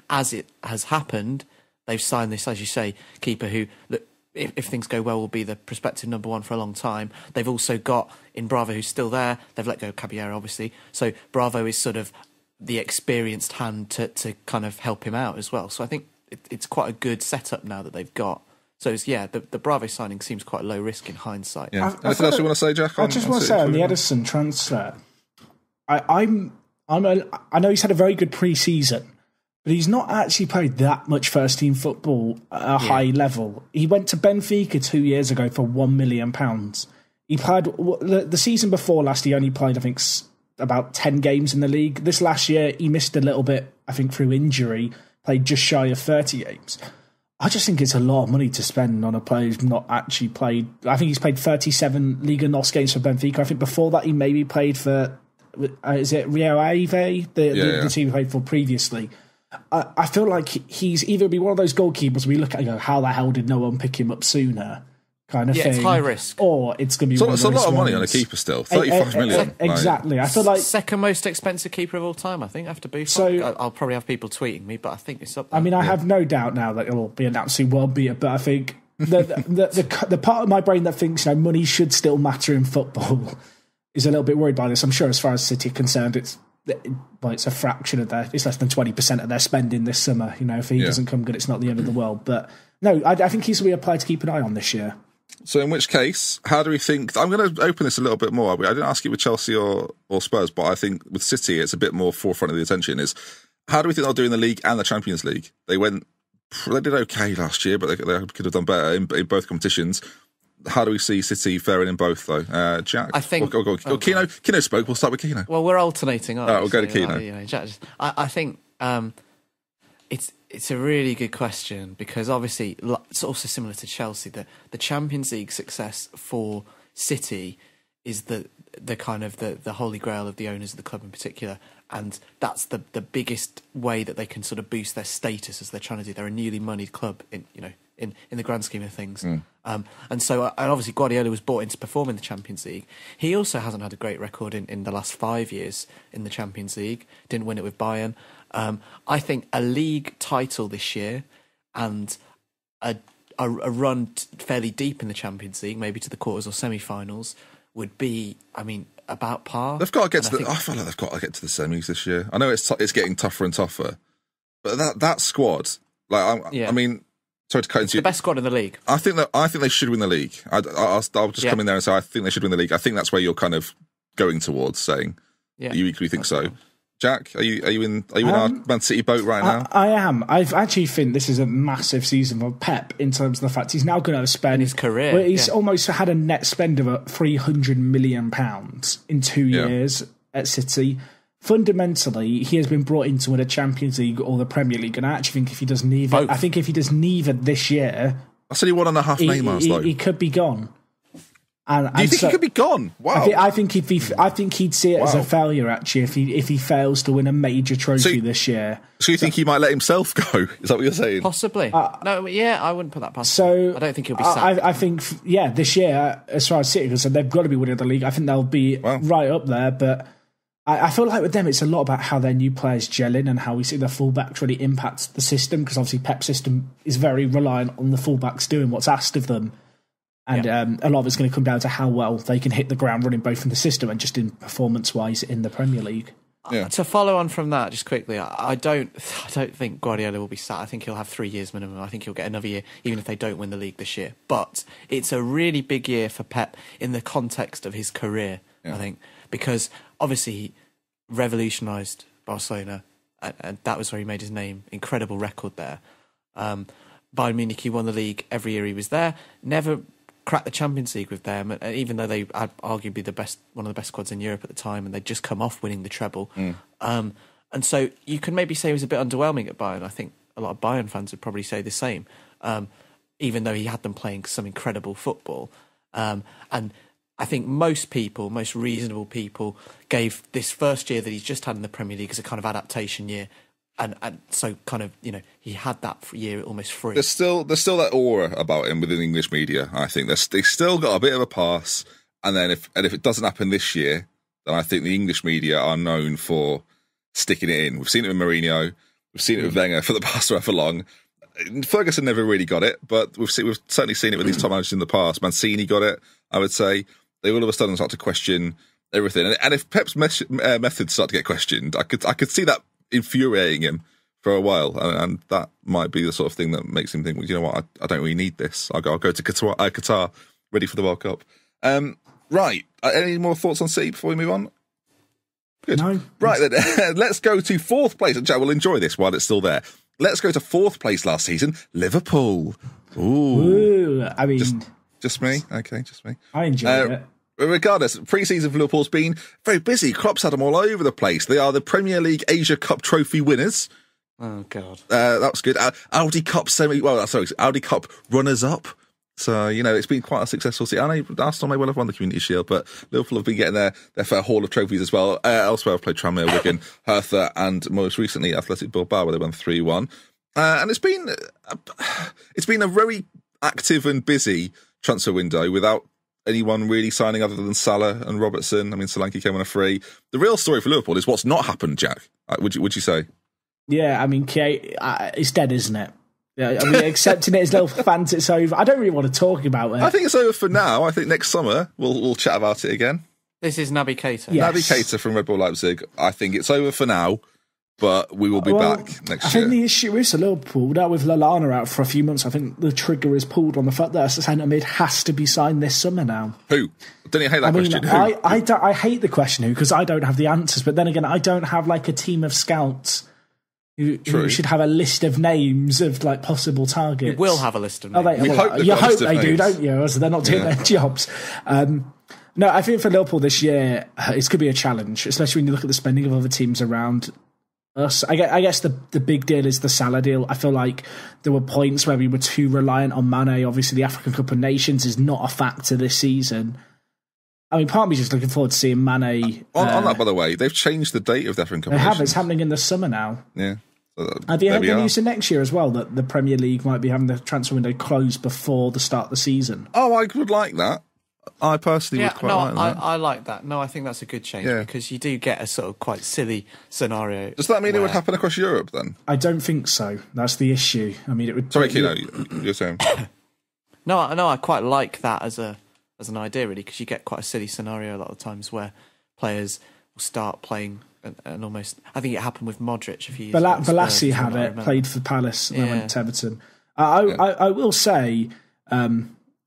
As it has happened, they've signed this, as you say, keeper who, look, if things go well, will be the prospective number one for a long time. They've also got, in Bravo, who's still there, they've let go of Caballero, obviously, so Bravo is sort of the experienced hand to kind of help him out as well. So I think it's quite a good setup now that they've got. So, the Bravo signing seems quite low risk in hindsight. Yeah. Anything else you want to say, Jack? I just want to say on the Ederson transfer, I know he's had a very good pre-season, but he's not actually played that much first-team football at a high level. He went to Benfica 2 years ago for £1 million. He played the season before last. He only played, I think, about 10 games in the league. This last year, he missed a little bit, I think, through injury. Played just shy of 30 games. I just think it's a lot of money to spend on a player who's not actually played. I think he's played 37 Liga NOS games for Benfica. I think before that he maybe played for, is it Rio Ave, the team he played for previously. I feel like he's either be one of those goalkeepers we look at and go, how the hell did no one pick him up sooner? Kind of thing. It's high risk. Or it's going to be it's a lot of money on a keeper still. 35 million. Exactly. I feel like second most expensive keeper of all time, I think, after Buffon. So I'll probably have people tweeting me, but I think it's up there. I mean, I have no doubt now that it'll be an absolute world beater, but I think the part of my brain that thinks money should still matter in football is a little bit worried by this. I'm sure as far as City are concerned, it's a fraction of it's less than 20% of their spending this summer. If he doesn't come good, it's not the end of the world. But no, I think he's going to be a player to keep an eye on this year. So in which case, how do we think... I'm going to open this a little bit more. I didn't ask you with Chelsea or Spurs, but I think with City, it's a bit more forefront of the attention, is how do we think they'll do in the league and the Champions League? They did okay last year, but they could have done better in both competitions. How do we see City faring in both, though? Jack? I think... Go. Kino spoke. We'll start with Kino. Well, we're alternating, aren't we? We'll go to Kino. Jack I think... It's a really good question because obviously it's also similar to Chelsea that the Champions League success for City is the kind of the holy grail of the owners of the club in particular, and that's the biggest way that they can sort of boost their status as they're trying to do. They're a newly moneyed club in the grand scheme of things. And obviously Guardiola was brought in to perform in the Champions League. He also hasn't had a great record in the last 5 years in the Champions League. Didn't win it with Bayern. I think a league title this year and a run fairly deep in the Champions League, maybe to the quarters or semi-finals, would be, about par. They've got to get I feel like they've got to get to the semis this year. I know it's getting tougher and tougher, but that squad, sorry to cut into the best squad in the league. I think they should win the league. I'll just come in there and say I think they should win the league. I think that's where you're kind of going towards saying you equally think so. Jack, are you in our Man City boat right now? I am. I actually think this is a massive season for Pep in terms of the fact he's now going to spend his career. Well, he's almost had a net spend of £300 million in 2 years at City. Fundamentally, he has been brought in to win a Champions League or the Premier League, and I actually think if he does neither, this year, I said he 1.5 Neymars though. He could be gone. Do you think he could be gone? Wow. I think he'd see it as a failure actually if he fails to win a major trophy this year. So you think he might let himself go? Is that what you're saying? Possibly. I wouldn't put that past him. I don't think he'll be sacked. I think this year, as far as City goes, they've got to be winning the league. I think they'll be right up there, but I feel like with them it's a lot about how their new players gel in and how we see the fullbacks really impact the system, because obviously Pep's system is very reliant on the fullbacks doing what's asked of them. And a lot of it's going to come down to how well they can hit the ground running, both in the system and just in performance-wise in the Premier League. To follow on from that, just quickly, I don't think Guardiola will be sat. I think he'll have 3 years minimum. I think he'll get another year, even if they don't win the league this year. But it's a really big year for Pep in the context of his career, I think, because obviously he revolutionised Barcelona, and that was where he made his name. Incredible record there. Bayern Munich, he won the league every year he was there. Never cracked the Champions League with them, and even though they had arguably one of the best squads in Europe at the time, and they'd just come off winning the treble. And so you can maybe say he was a bit underwhelming at Bayern. I think a lot of Bayern fans would probably say the same, even though he had them playing some incredible football. And I think most reasonable people gave this first year that he's just had in the Premier League as a kind of adaptation year. And so kind of, he had that year almost free. There's still that aura about him within English media, I think. They still got a bit of a pass. And then if it doesn't happen this year, then I think the English media are known for sticking it in. We've seen it with Mourinho. We've seen it with Wenger for the past however long. Ferguson never really got it, but we've certainly seen it with these top managers in the past. Mancini got it, I would say. They all of a sudden start to question everything. And if Pep's methods start to get questioned, I could see that infuriating him for a while, and that might be the sort of thing that makes him think, well, you know what, I don't really need this. I'll go to Qatar, ready for the World Cup. Right, any more thoughts on City before we move on? Good. No. Right, then, let's go to fourth place. And Jack will enjoy this while it's still there. Let's go to fourth place last season, Liverpool. Ooh, I mean... Just me? Okay, just me. I enjoyed it. Regardless, pre-season for Liverpool's been very busy. Klopp's had them all over the place. They are the Premier League Asia Cup trophy winners. Oh God, that was good. Audi Cup Audi Cup runners-up. So, it's been quite a successful season. I know Arsenal may well have won the Community Shield, but Liverpool have been getting their fair haul of trophies as well. Elsewhere, I've played Tranmere, Wigan, Hertha, and most recently Athletic Bilbao, where they won 3-1. And it's been a very active and busy transfer window without anyone really signing other than Salah and Robertson. I mean, Solanke came on a free. The real story for Liverpool is what's not happened, Jack. Would you say? Yeah, I mean, it's dead, isn't it? Yeah, I mean, accepting it as Liverpool fans, it's over. I don't really want to talk about it. I think it's over for now. I think next summer we'll chat about it again. This is Naby Keita. Yes. Naby Keita from Red Bull Leipzig. I think it's over for now, but we will be back next year. I think the issue is Liverpool, now with Lallana out for a few months, I think the trigger is pulled on the fact that a centre mid has to be signed this summer now. Who? Don't you hate that question? Who? I hate the question who, because I don't have the answers, but then again, I don't have like a team of scouts who should have a list of names of like possible targets. We will have a list of names. You hope they do, don't you? So they're not doing their jobs. No, I think for Liverpool this year, it's going to be a challenge, especially when you look at the spending of other teams around us. I guess the big deal is the Salah deal. I feel like there were points where we were too reliant on Mane. Obviously, the African Cup of Nations is not a factor this season. I mean, part of me is just looking forward to seeing Mane. On that, by the way, they've changed the date of the African Cup of Nations. Nations. It's happening in the summer now. Yeah. Have you heard the news for next year as well, that the Premier League might be having the transfer window closed before the start of the season? Oh, I would like that. I personally would quite like that. I like that. No, I think that's a good change because you do get a sort of quite silly scenario. Does that mean it would happen across Europe then? I don't think so. That's the issue. I mean, it would. Sorry, Kino, you're saying? No, I quite like that as an idea, really, because you get quite a silly scenario a lot of times where players will start playing and almost. I think it happened with Modric a few years ago. Balassi had it, played for Palace, and then went to Everton. I will say.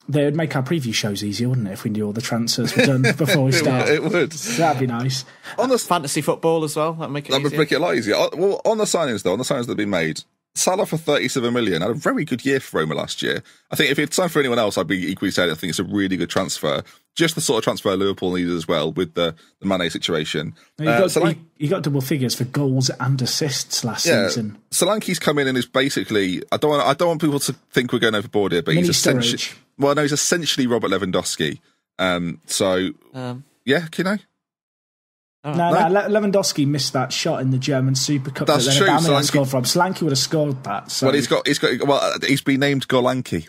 They would make our preview shows easier, wouldn't it, if we knew all the transfers were done before we start? It would. That'd be nice. On the fantasy football as well, that'd make it a lot easier. Well, on the signings that have been made, Salah for 37 million had a very good year for Roma last year. I think if he'd signed for anyone else, I'd be equally saying I think it's a really good transfer. Just the sort of transfer Liverpool needed as well with the Mane situation. He got double figures for goals and assists last season. Solanke's come in and is basically. I don't want people to think we're going overboard here, but he's essentially. Well, no, he's essentially Robert Lewandowski. Yeah, Kino? No, Lewandowski missed that shot in the German Super Cup. That's true. Solanke scored from. Solanke would have scored that. So. Well, he's been named Golanke,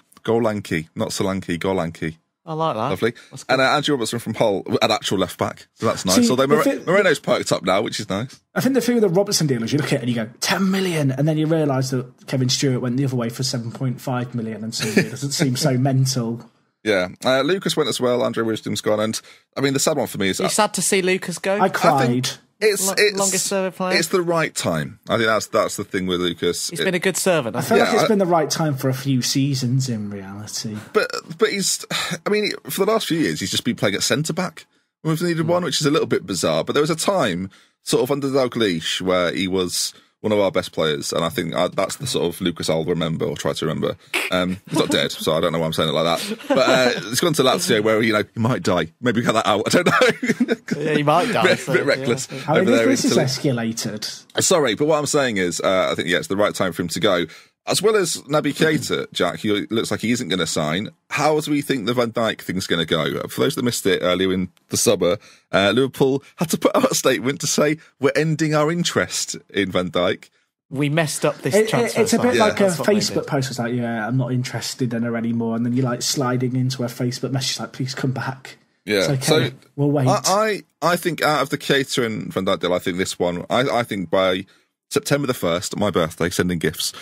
not Solanke, Golanke. I like that. Lovely. And Andrew Robertson from Hull, an actual left back. So that's nice. Although Moreno's perked up now, which is nice. I think the thing with the Robertson deal is you look at it and you go, 10 million, and then you realise that Kevin Stewart went the other way for 7.5 million, and so it doesn't seem so mental. Yeah. Lucas went as well, Andre Wisdom's gone, and I mean, the sad one for me is... You're sad to see Lucas go? I cried. It's longest serving player. It's the right time. I think that's the thing with Lucas. He's been a good servant. I feel like it's been the right time for a few seasons in reality. But he's, I mean, for the last few years, he's just been playing at centre back. We've needed one, which is a little bit bizarre. But there was a time, sort of under Dalglish, where he was one of our best players, and I think that's the sort of Lucas I'll remember or try to remember. He's not dead, so I don't know why I'm saying it like that. But it's gone to Lazio where he might die. Maybe cut that out. I don't know. Yeah, he might die. bit reckless. Yeah. I mean, this is escalated. Sorry, but what I'm saying is, I think it's the right time for him to go. As well as Naby Keita, Jack, who looks like he isn't going to sign, how do we think the Van Dijk thing's going to go? For those that missed it earlier in the summer, Liverpool had to put out a statement to say we're ending our interest in Van Dijk. We messed up this transfer. It's a bit like a Facebook post was like, yeah, I'm not interested in her anymore. And then you're like sliding into her Facebook message like, please come back. Yeah, it's okay. So we'll wait. I think out of the Keita and Van Dijk deal, I think this one, I think by September the 1st, my birthday, sending gifts,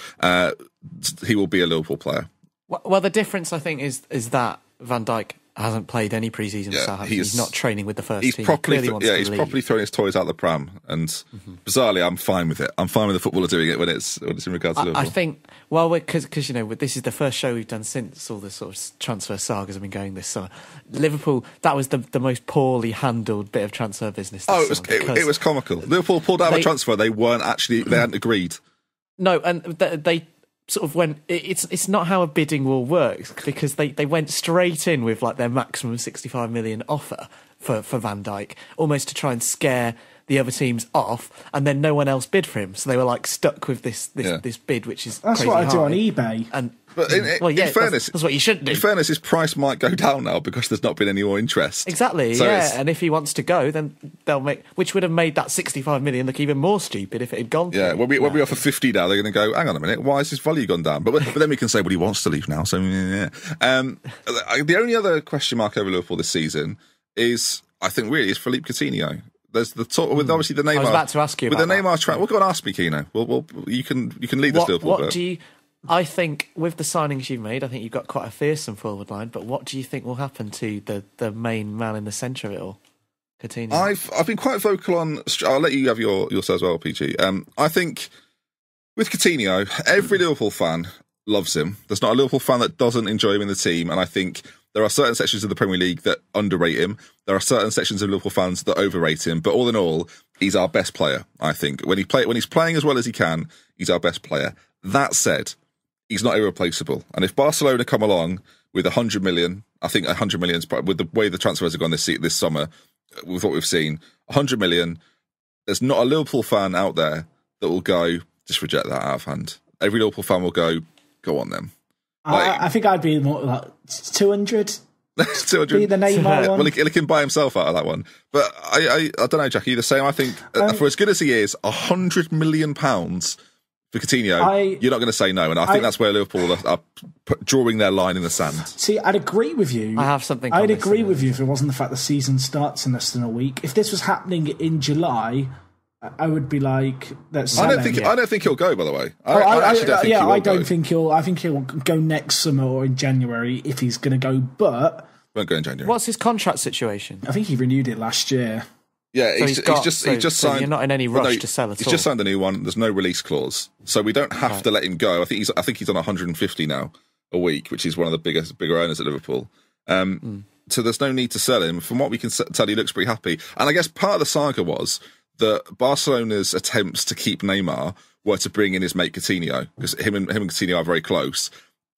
he will be a Liverpool player. Well, the difference, I think, is that Van Dijk hasn't played any pre-season for Southampton. He's not training with the first team. He's properly throwing his toys out the pram. And bizarrely, I'm fine with it. I'm fine with the footballer doing it when it's in regards to Liverpool. I think, well, because this is the first show we've done since all the sort of transfer sagas have been going this summer. Liverpool, that was the most poorly handled bit of transfer business this summer. It was comical. Liverpool pulled out a transfer they hadn't agreed. No, and they sort of went, it's not how a bidding war works, because they went straight in with like their maximum 65 million offer for Van Dijk, almost to try and scare the other teams off, and then no one else bid for him. So they were like stuck with this bid, which is that's crazy what I do high. on eBay. But in fairness, that's what you should do. In fairness, his price might go down now because there's not been any more interest. Exactly, so and if he wants to go, then they'll which would have made that 65 million look even more stupid if it had gone. Yeah, when we offer 50 now, they're going to go, hang on a minute, why has his value gone down? But then we can say, well, he wants to leave now. So yeah. The only other question mark over Liverpool this season is, I think, really, is Philippe Coutinho. There's the talk with obviously the Neymar. I was about to ask you with about the Neymar. Well, go and ask me, Keno. Well, you can lead this Liverpool. What do you? I think with the signings you've made, I think you've got quite a fearsome forward line. But what do you think will happen to the main man in the centre of it all, Coutinho? I've been quite vocal on. I'll let you have yours as well, PG. I think with Coutinho, every Liverpool fan loves him. There's not a Liverpool fan that doesn't enjoy him in the team, and I think there are certain sections of the Premier League that underrate him. There are certain sections of Liverpool fans that overrate him. But all in all, he's our best player, I think. When he's playing as well as he can, he's our best player. That said, he's not irreplaceable. And if Barcelona come along with 100 million, I think 100 million is probably, with the way the transfers have gone this summer, with what we've seen, 100 million, there's not a Liverpool fan out there that will go, just reject that out of hand. Every Liverpool fan will go on then. I think I'd be more like 200. 200. Be the Neymar one. Well, he can buy himself out of that one. But I don't know, Jackie, the same. I think for as good as he is, £100 million for Coutinho, you're not going to say no. And I think that's where Liverpool are drawing their line in the sand. See, I'd agree with you. I have something. I'd agree with you if it wasn't the fact the season starts in less than a week. If this was happening in July, I would be like, let's. I don't think he'll go. By the way, I don't think he'll. I think he'll go next summer or in January if he's going to go. But won't go in January. What's his contract situation? I think he renewed it last year. Yeah, so he's just signed. You're not in any rush to sell at all. He's just signed a new one. There's no release clause, so we don't have to let him go. I think he's on 150 now a week, which is one of the bigger earners at Liverpool. So there's no need to sell him. From what we can tell, he looks pretty happy. And I guess part of the saga was that Barcelona's attempts to keep Neymar were to bring in his mate Coutinho, because him and Coutinho are very close.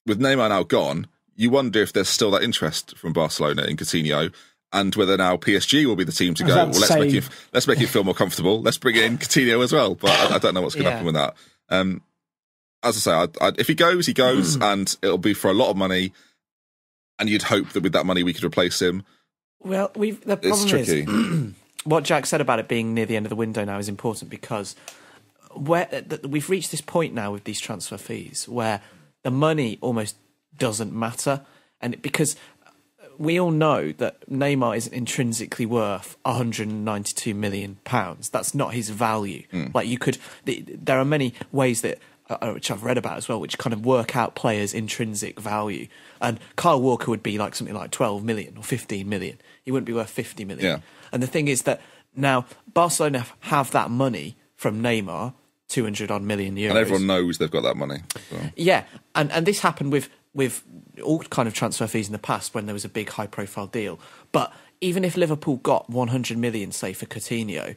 With Neymar now gone, you wonder if there's still that interest from Barcelona in Coutinho, and whether now PSG will be the team to go, well, let's make him feel more comfortable. Let's bring in Coutinho as well. But I don't know what's going to happen with that. As I say, if he goes, and it'll be for a lot of money, and you'd hope that with that money we could replace him. Well, the problem is what Jack said about it being near the end of the window now is important, because we've reached this point now with these transfer fees where the money almost doesn't matter, and because we all know that Neymar isn't intrinsically worth £192 million. That's not his value. Like there are many ways that, which I've read about as well, which kind of work out players' intrinsic value. And Kyle Walker would be like something like 12 million or 15 million. He wouldn't be worth 50 million. Yeah. And the thing is that now Barcelona have that money from Neymar, 200 odd million euros. And everyone knows they've got that money. So. Yeah. And this happened with all kind of transfer fees in the past when there was a big high profile deal. But even if Liverpool got 100 million, say, for Coutinho,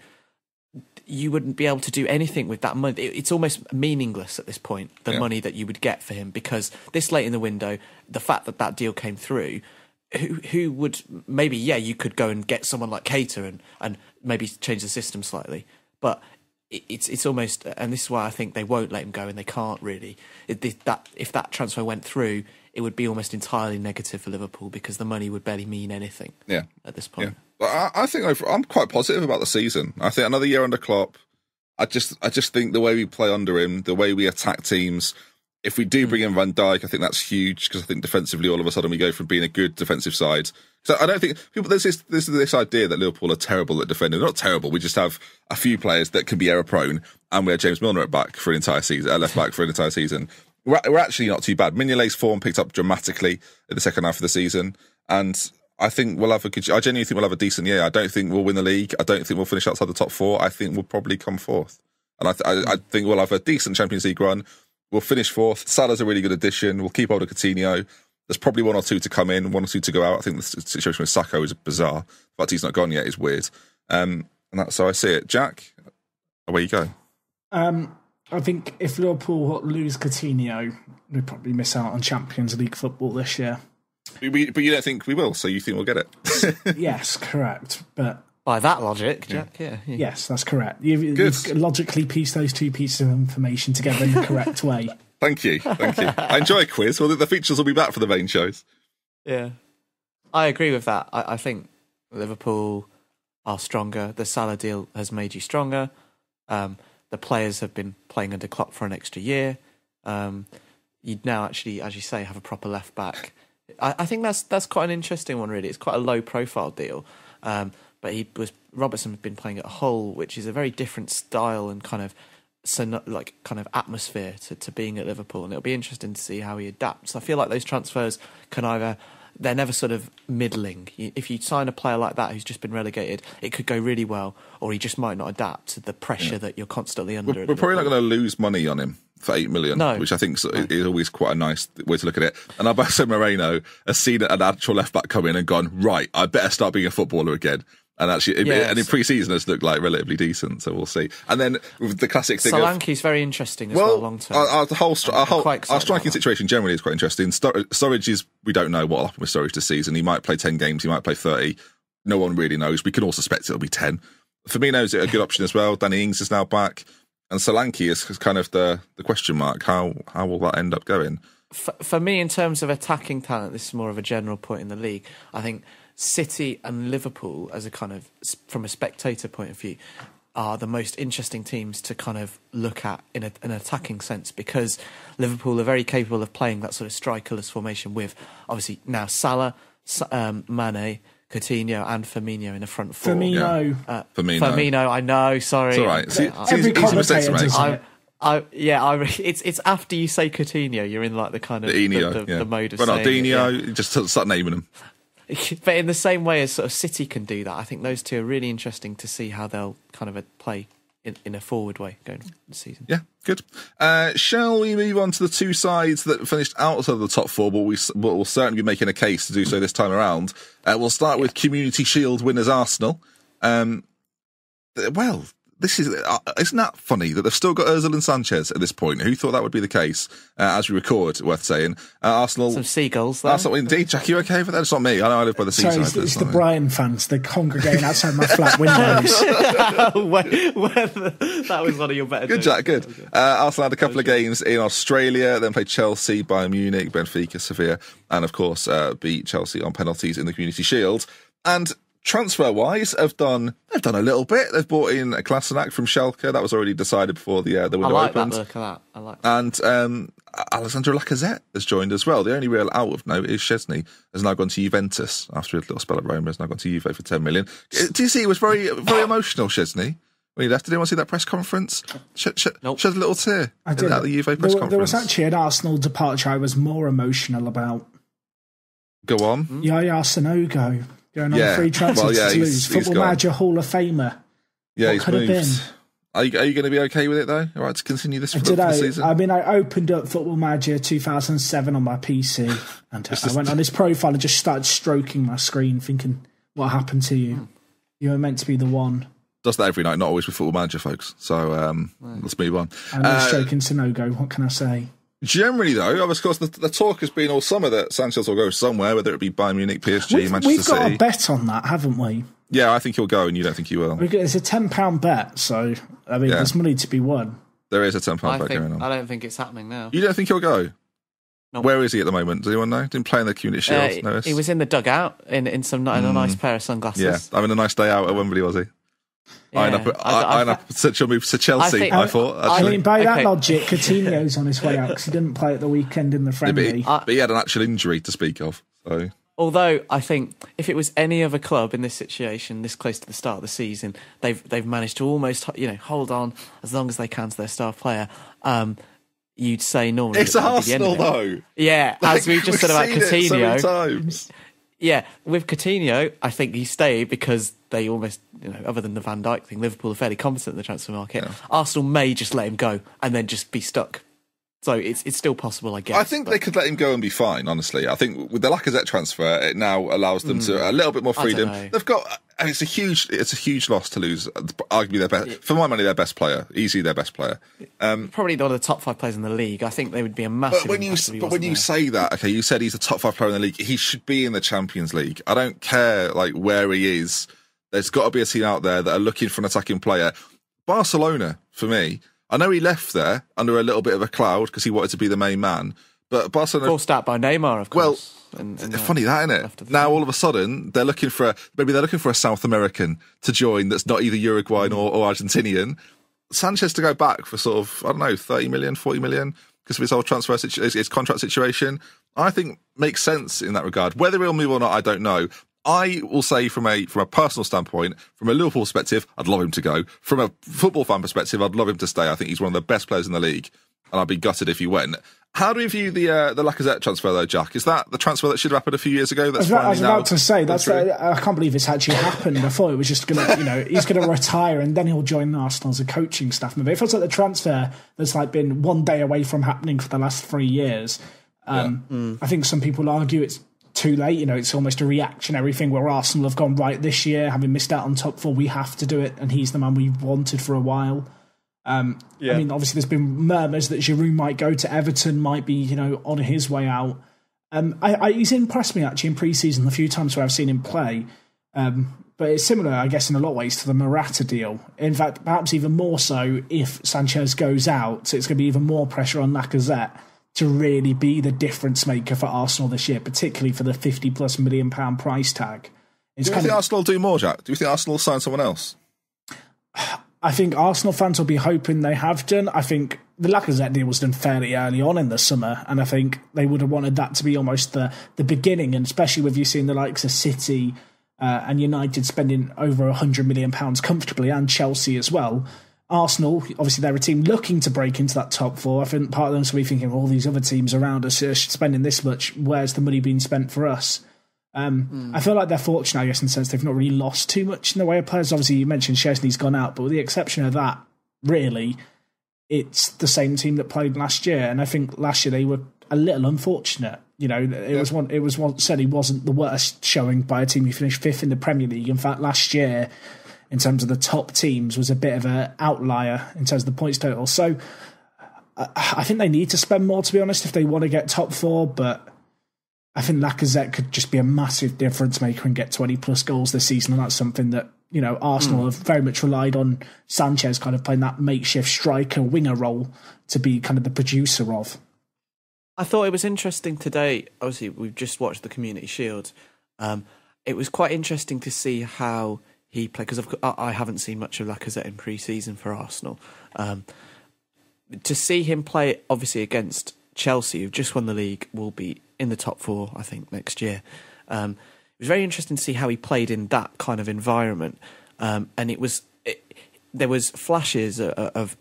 you wouldn't be able to do anything with that money. It's almost meaningless at this point, the money that you would get for him, because this late in the window, the fact that deal came through, who would maybe, you could go and get someone like Keita and maybe change the system slightly. But it's almost, and this is why I think they won't let him go, and they can't really. If that transfer went through, it would be almost entirely negative for Liverpool, because the money would barely mean anything at this point. Yeah. I think I'm quite positive about the season. I think another year under Klopp, I just think the way we play under him, the way we attack teams, if we do bring in Van Dijk, I think that's huge, because I think defensively all of a sudden we go from being a good defensive side. So I don't think there's this idea that Liverpool are terrible at defending. They're not terrible. We just have a few players that can be error prone, and we have James Milner at back for an entire season, left back for an entire season. We're actually not too bad. Mignolet's form picked up dramatically in the second half of the season, and I genuinely think we'll have a decent year. I don't think we'll win the league. I don't think we'll finish outside the top four. I think we'll probably come fourth, and I think we'll have a decent Champions League run. We'll finish fourth. Salah's a really good addition. We'll keep hold of Coutinho. There's probably one or two to come in, one or two to go out. I think the situation with Sacco is bizarre. The fact he's not gone yet is weird. And that's how I see it. Jack, away you go. I think if Liverpool lose Coutinho, we'll probably miss out on Champions League football this year. But you don't think we will, so you think we'll get it? Yes, correct. But By that logic, Jack, yeah. Yes, that's correct. You've logically pieced those two pieces of information together in the correct way. Thank you. I enjoy a quiz. Well, the features will be back for the main shows. Yeah. I agree with that. I think Liverpool are stronger. The Salah deal has made you stronger. The players have been playing under Klopp for an extra year. You'd now actually, as you say, have a proper left back. I think that's quite an interesting one, really. It's quite a low profile deal. But Robertson has been playing at Hull, which is a very different style and kind of atmosphere to being at Liverpool, and it'll be interesting to see how he adapts. I feel like those transfers they're never sort of middling. If you sign a player like that who's just been relegated, it could go really well, or he just might not adapt to the pressure that you're constantly under. We're probably not going to lose money on him for 8 million, which I think is always quite a nice way to look at it. And Alberto Moreno has seen an actual left back come in and gone, right, I better start being a footballer again. And actually, and in pre-season, it's looked like relatively decent, so we'll see. And then with the classic thing, Solanke's very interesting as well, long term. Our striking situation generally is quite interesting. Sturridge we don't know what will happen with Sturridge this season. He might play 10 games, he might play 30. No one really knows. We can all suspect it'll be 10. Firmino's a good option as well. Danny Ings is now back, and Solanke is kind of the question mark. How will that end up going? For me, in terms of attacking talent, this is more of a general point in the league. I think City and Liverpool, as a kind of from a spectator point of view, are the most interesting teams to kind of look at in an attacking sense, because Liverpool are very capable of playing that sort of strikerless formation with obviously now Salah, Mane, Coutinho and Firmino in the front four. Firmino, I know, sorry. It's all right. Every commentator does it. It's after you say Coutinho, you're in like the kind of the mode of Ronaldinho, saying it, just start naming them. But in the same way as sort of City can do that, I think those two are really interesting to see how they'll kind of play in a forward way going this season. Yeah, good. Shall we move on to the two sides that finished outside of the top four, but we'll certainly be making a case to do so this time around? We'll start with Community Shield winners Arsenal. Isn't that funny that they've still got Ozil and Sanchez at this point? Who thought that would be the case as we record, worth saying? Arsenal. Some seagulls there. Arsenal, indeed. Jack, you okay with that? It's not me. I know I live by the seaside. Sorry, it's the Brian fans. They're congregating outside my flat windows. That was one of your better Good, Jack, good. Arsenal had a couple of games in Australia, then played Chelsea, Bayern Munich, Benfica, Sevilla, and of course beat Chelsea on penalties in the Community Shield. And transfer-wise, they've done a little bit. They've brought in a Kolasinac from Schalke. That was already decided before the window opened. That look at that. I like that. And Alexandre Lacazette has joined as well. The only real out of note is Szczesny has now gone to Juventus after a little spell at Roma. Has now gone to Juve for 10 million. Do you see? He was very, very emotional, Szczesny, when he left. Did anyone see that press conference? Nope. Shed a little tear at the Juve press conference. There was actually an Arsenal departure I was more emotional about. Go on. Yaya Sanogo. Going on free transfer to Toulouse. Football Manager Hall of Famer. Yeah, what could have been? Are you going to be okay with it, though? All right, to continue this for the season? I mean, I opened up Football Manager 2007 on my PC, and I went on his profile and just started stroking my screen, thinking, what happened to you? You were meant to be the one. Does that every night, not always with Football Manager, folks. So let's move on. I'm stroking Sanogo, what can I say? Generally, though, of course, the talk has been all summer that Sanchez will go somewhere, whether it be Bayern Munich, PSG, Manchester City. We've got a bet on that, haven't we? Yeah, I think he'll go, and you don't think he will. It's a £10 bet, so I mean, there's money to be won. There is a £10 bet going on. I don't think it's happening now. You don't think he'll go? No. Where is he at the moment? Does anyone know? Didn't play in the Community Shield. He was in the dugout in a nice pair of sunglasses. Yeah, having a nice day out at Wembley, was he? Yeah. Eyeing up such a move to Chelsea, I thought. Actually. I mean, by that logic, Coutinho's on his way out because he didn't play at the weekend in the friendly. But he had an actual injury to speak of. So. Although I think if it was any other club in this situation, this close to the start of the season, they've managed to almost hold on as long as they can to their star player. You'd say normally it's Arsenal, though. Yeah, as we've just said about Coutinho. So many times. Yeah, with Coutinho, I think he stayed because they almost, other than the Van Dijk thing, Liverpool are fairly competent in the transfer market. Yeah. Arsenal may just let him go and then just be stuck. So it's still possible, I guess. I think they could let him go and be fine, honestly. I think with the Lacazette transfer, it now allows them to a little bit more freedom. They've got... It's a huge loss to lose. Arguably their best, for my money, their best player, easily their best player. Probably one of the top 5 players in the league. I think they would be a massive. But when you say that, okay, you said he's a top 5 player in the league. He should be in the Champions League. I don't care where he is There's got to be a team out there that are looking for an attacking player. Barcelona, for me, I know he left there under a little bit of a cloud because he wanted to be the main man. But Barcelona... Forced out by Neymar, of course. Well, funny that, isn't it? Now, all of a sudden, they're looking for a South American to join that's not either Uruguayan or Argentinian. Sanchez to go back for sort of, I don't know, 30 million, 40 million because of his whole transfer his contract situation, I think makes sense in that regard. Whether he'll move or not, I don't know. I will say from a personal standpoint, from a Liverpool perspective, I'd love him to go. From a football fan perspective, I'd love him to stay. I think he's one of the best players in the league, and I'd be gutted if he went. How do you view the Lacazette transfer, though, Jack? Is that the transfer that should have happened a few years ago? I was about to say, I can't believe it's actually happened. I thought it was just going to, he's going to retire and then he'll join Arsenal as a coaching staff member. It feels like the transfer that's like been one day away from happening for the last 3 years. I think some people argue it's too late. It's almost a reactionary thing where Arsenal have gone, right, this year, having missed out on top 4, we have to do it, and he's the man we've wanted for a while. I mean, obviously, there's been murmurs that Giroud might go to Everton, might be, on his way out. He's impressed me, actually, in pre-season a few times where I've seen him play. But it's similar, I guess, in a lot of ways to the Morata deal. In fact, perhaps even more so if Sanchez goes out. So it's going to be even more pressure on Lacazette to really be the difference maker for Arsenal this year, particularly for the £50+ million price tag. Do you think Arsenal will do more, Jack? Do you think Arsenal will sign someone else? I think Arsenal fans will be hoping they have done. I think the Lacazette deal was done fairly early on in the summer, and I think they would have wanted that to be almost the beginning, and especially with you seeing the likes of City and United spending over £100 million comfortably, and Chelsea as well. Arsenal, obviously they're a team looking to break into that top 4. I think part of them will be thinking, all these other teams around us are spending this much, where's the money being spent for us? I feel like they're fortunate, I guess, in the sense they've not really lost too much in the way of players. Obviously, you mentioned Szczesny's gone out, but with the exception of that, really, it's the same team that played last year. And I think last year they were a little unfortunate. It was certainly wasn't the worst showing by a team who finished 5th in the Premier League. In fact, last year, in terms of the top teams, was a bit of an outlier in terms of the points total. So I think they need to spend more, to be honest, if they want to get top 4, but I think Lacazette could just be a massive difference maker and get 20+ goals this season, and that's something that, Arsenal have very much relied on Sanchez kind of playing that makeshift striker winger role to be kind of the producer of. I thought it was interesting today, obviously we've just watched the Community Shield, it was quite interesting to see how he played, because I haven't seen much of Lacazette in pre-season for Arsenal. To see him play, obviously, against Chelsea, who've just won the league, will be in the top 4, I think, next year. It was very interesting to see how he played in that kind of environment. And there was flashes of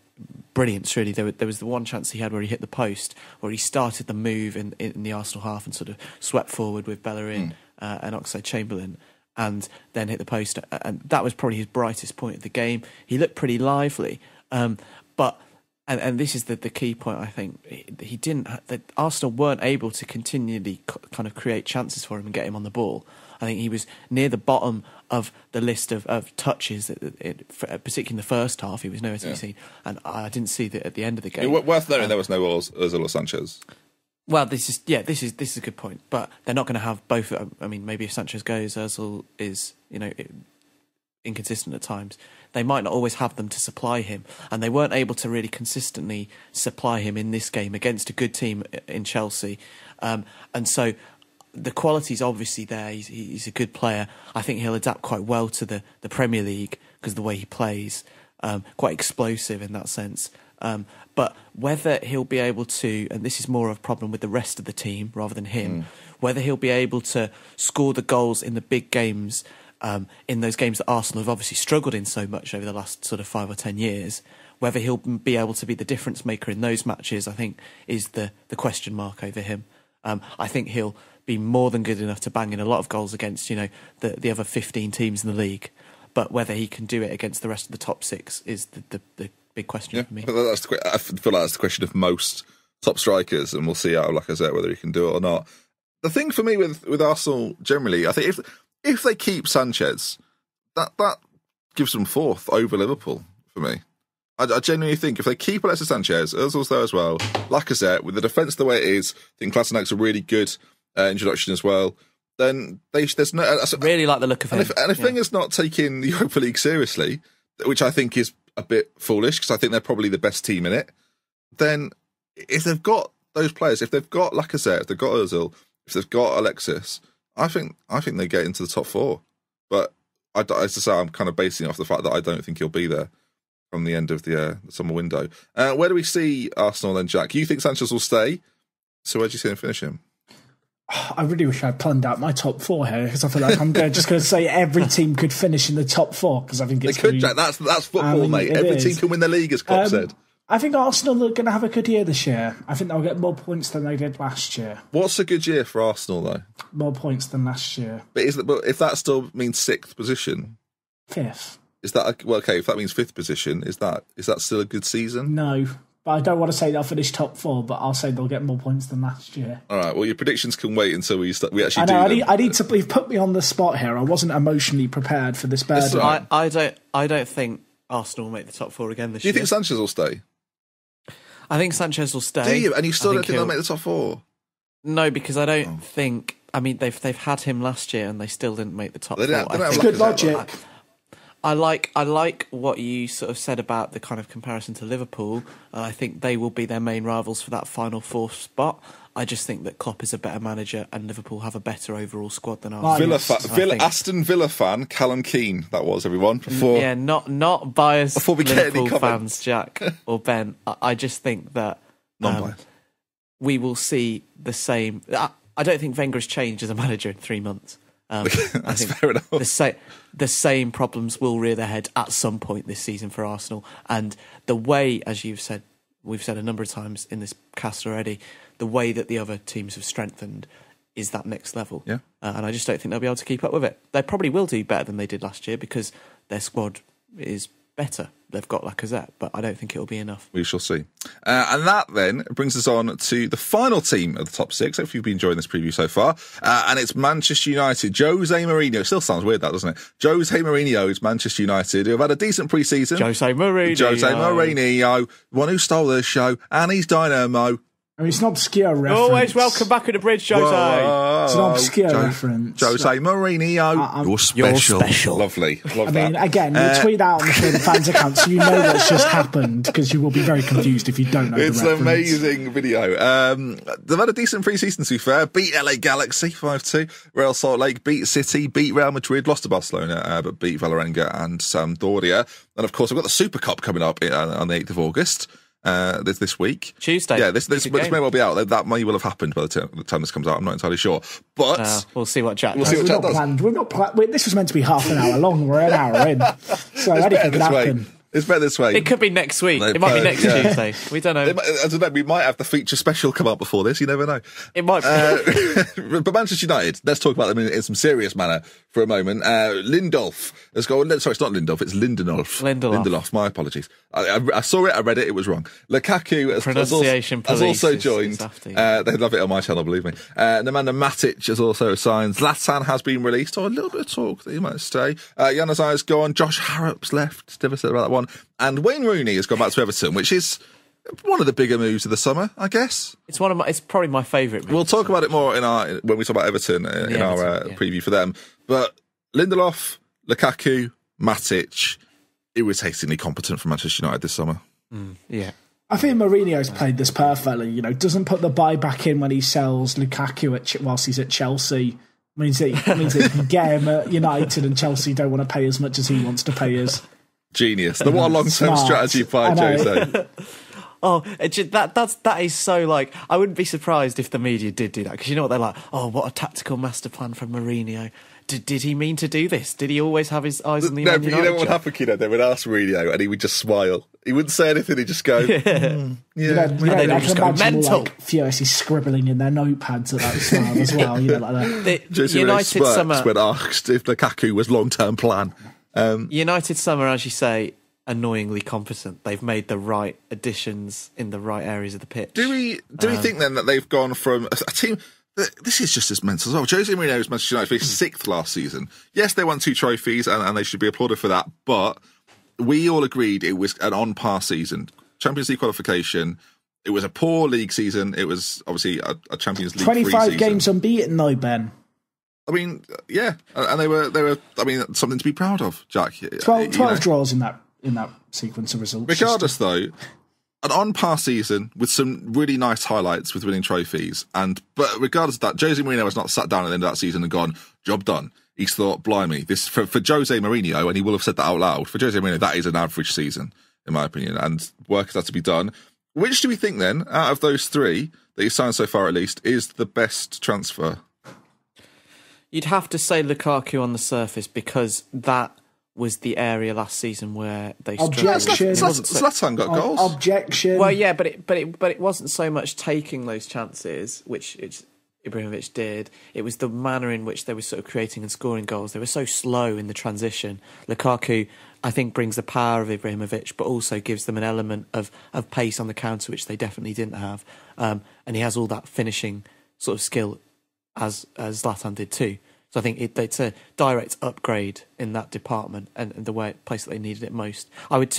brilliance, really. There was the one chance he had where he hit the post, where he started the move in the Arsenal half and sort of swept forward with Bellerin and Oxlade-Chamberlain, and then hit the post. And that was probably his brightest point of the game. He looked pretty lively. But this is the key point, I think. Arsenal weren't able to continually kind of create chances for him and get him on the ball. I think he was near the bottom of the list of touches, particularly in the first half. He was nowhere to be seen. And I didn't see that at the end of the game. Worth noting there was no Ozil or Sanchez. Well, this is a good point. But they're not going to have both. I mean, maybe if Sanchez goes, Ozil is, inconsistent at times. They might not always have them to supply him, and they weren't able to really consistently supply him in this game against a good team in Chelsea. And so the quality's obviously there. He's a good player. I think he'll adapt quite well to the Premier League because of the way he plays, quite explosive in that sense. But whether he'll be able to, and this is more of a problem with the rest of the team rather than him, whether he'll be able to score the goals in the big games, in those games that Arsenal have obviously struggled in so much over the last sort of 5 or 10 years, whether he'll be able to be the difference maker in those matches, I think, is the question mark over him. I think he'll be more than good enough to bang in a lot of goals against, the other 15 teams in the league. But whether he can do it against the rest of the top 6 is the big question for me. I feel like that's the question of most top strikers, and we'll see out of Lacazette whether he can do it or not. The thing for me with Arsenal generally, I think if they keep Sanchez, that gives them 4th over Liverpool for me. I genuinely think if they keep Alexis Sanchez, Ozil's there as well, Lacazette, with the defence the way it is, I think Klassenek's a really good introduction as well. then there's no... really like the look of him. And if Wenger's not taking the Europa League seriously, which I think is a bit foolish, because I think they're probably the best team in it, then if they've got those players, if they've got Lacazette, if they've got Ozil, if they've got Alexis, I think they get into the top 4. But as I say, I'm kind of basing it off the fact that I don't think he'll be there from the end of the summer window. Where do we see Arsenal then, Jack? You think Sanchez will stay? So where do you see him finish him? I really wish I'd planned out my top 4 here, because I feel like I'm just going to say every team could finish in the top 4, because I think it's... They could, Jack. That's football, mate. Every team can win the league, as Klopp said. I think Arsenal are going to have a good year this year. I think they'll get more points than they did last year. What's a good year for Arsenal, though? More points than last year. But if that still means 6th position... 5th. Is that... Well, okay, if that means 5th position, is that still a good season? No. But I don't want to say they'll finish top 4, but I'll say they'll get more points than last year. All right, well, your predictions can wait until we actually do them. I need to... You've put me on the spot here. I wasn't emotionally prepared for this burden. Right. I don't think Arsenal will make the top 4 again this year. Do you think Sanchez will stay? I think Sanchez will stay. Do you? And you still don't think they'll make the top 4? No, because I don't think... I mean, they've had him last year and they still didn't make the top 4. It's good logic. I like what you sort of said about the kind of comparison to Liverpool. I think they will be their main rivals for that final 4th spot. I just think that Klopp is a better manager and Liverpool have a better overall squad than Arsenal. Aston Villa fan, Callum Keane, that was, everyone. Not biased before we Liverpool get any fans, Jack or Ben. I just think that we will see the same... I don't think Wenger has changed as a manager in 3 months. That's fair enough. The same problems will rear their head at some point this season for Arsenal. And the way, as we've said a number of times in this cast already, the way that the other teams have strengthened is that next level. Yeah. And I just don't think they'll be able to keep up with it. They probably will do better than they did last year because their squad is better. They've got Lacazette, but I don't think it'll be enough. We shall see. And that then brings us on to the final team of the top 6. Hopefully you've been enjoying this preview so far. And it's Manchester United. Jose Mourinho. It still sounds weird, that, doesn't it? Jose Mourinho is Manchester United, who have had a decent pre-season. Jose Mourinho, one who stole the show, and he's Dynamo. I mean, it's an obscure reference. Always welcome back at the bridge, Jose. Whoa. It's an obscure reference. Jose Mourinho, you're special. Lovely. Love that. I mean, again, you tweet out on the ForTheFans account, so you know what's just happened, because you will be very confused if you don't know the reference. It's an amazing video. They've had a decent pre-season, to be fair. Beat LA Galaxy 5-2. Real Salt Lake beat City, beat Real Madrid, lost to Barcelona, but beat Valerenga and Sampdoria. And, of course, we've got the Super Cup coming up on the 8th of August. This week, Tuesday. Yeah, this may well be out. That may well have happened by the time this comes out. I'm not entirely sure, but we'll see what Jack. We'll see what Jack does. We're not planned. This was meant to be half an hour long. We're an hour in, so anything could happen. It's better this way. It could be next week. It might be next Tuesday. We don't know. I don't know. We might have the feature special come out before this. You never know. It might be. But Manchester United, let's talk about them in some serious manner for a moment. Lindelof has gone... Sorry, it's not Lindelof, it's Lindelof. My apologies. I saw it, I read it, it was wrong. Lukaku has also joined. They love it on my channel, believe me. Nemanja Matic has also signed. Zlatan has been released. A little bit of talk that he might stay. Januzaj's gone. Josh Harrop's left. Devastated about that one. And Wayne Rooney has gone back to Everton, which is one of the bigger moves of the summer, I guess. It's probably my favourite move. We'll talk about it more when we talk about Everton in our preview for them. But Lindelof, Lukaku, Matic, irritatingly competent for Manchester United this summer. Yeah. I think Mourinho's played this perfectly. Doesn't put the buyback in when he sells Lukaku whilst he's at Chelsea. Means that he can get him at United, and Chelsea don't want to pay as much as he wants to pay us. Genius. What a long-term strategy by Jose. That is so like... I wouldn't be surprised if the media did do that, because you know what they're like? Oh, what a tactical master plan from Mourinho. Did he mean to do this? Did he always have his eyes on the Man United? You know what would happen, They would ask Mourinho and he would just smile. He wouldn't say anything, he'd just go, yeah. They just go mental. Furiously scribbling in their notepads at that time as well. Like that. United summer... when asked if Lukaku was long-term plan. United summer, as you say, annoyingly competent. They've made the right additions in the right areas of the pitch. Do we think then that they've gone from a team... This is just as mental as well. Jose Mourinho's Manchester United finished 6th last season. Yes, they won 2 trophies and they should be applauded for that, but we all agreed it was an on-par season. Champions League qualification. It was a poor league season. It was obviously a Champions League 25 games unbeaten though, Ben. I mean, yeah, and they were. I mean, something to be proud of, Jack. 12 draws in that sequence of results. Regardless, though, an on-par season with some really nice highlights with winning trophies, but regardless of that, Jose Mourinho has not sat down at the end of that season and gone, job done. He's thought, blimey, this for Jose Mourinho, and he will have said that out loud. For Jose Mourinho, that is an average season, in my opinion, and work has had to be done. Which do we think then, out of those three that he's signed so far, at least, is the best transfer? You'd have to say Lukaku on the surface, because that was the area last season where they struggled. Zlatan got goals. Objection. Well, yeah, but it wasn't so much taking those chances, which Ibrahimovic did. It was the manner in which they were sort of creating and scoring goals. They were so slow in the transition. Lukaku, I think, brings the power of Ibrahimovic, but also gives them an element of pace on the counter, which they definitely didn't have. And he has all that finishing sort of skill as Zlatan did too. So I think it's a direct upgrade in that department and the place that they needed it most. I would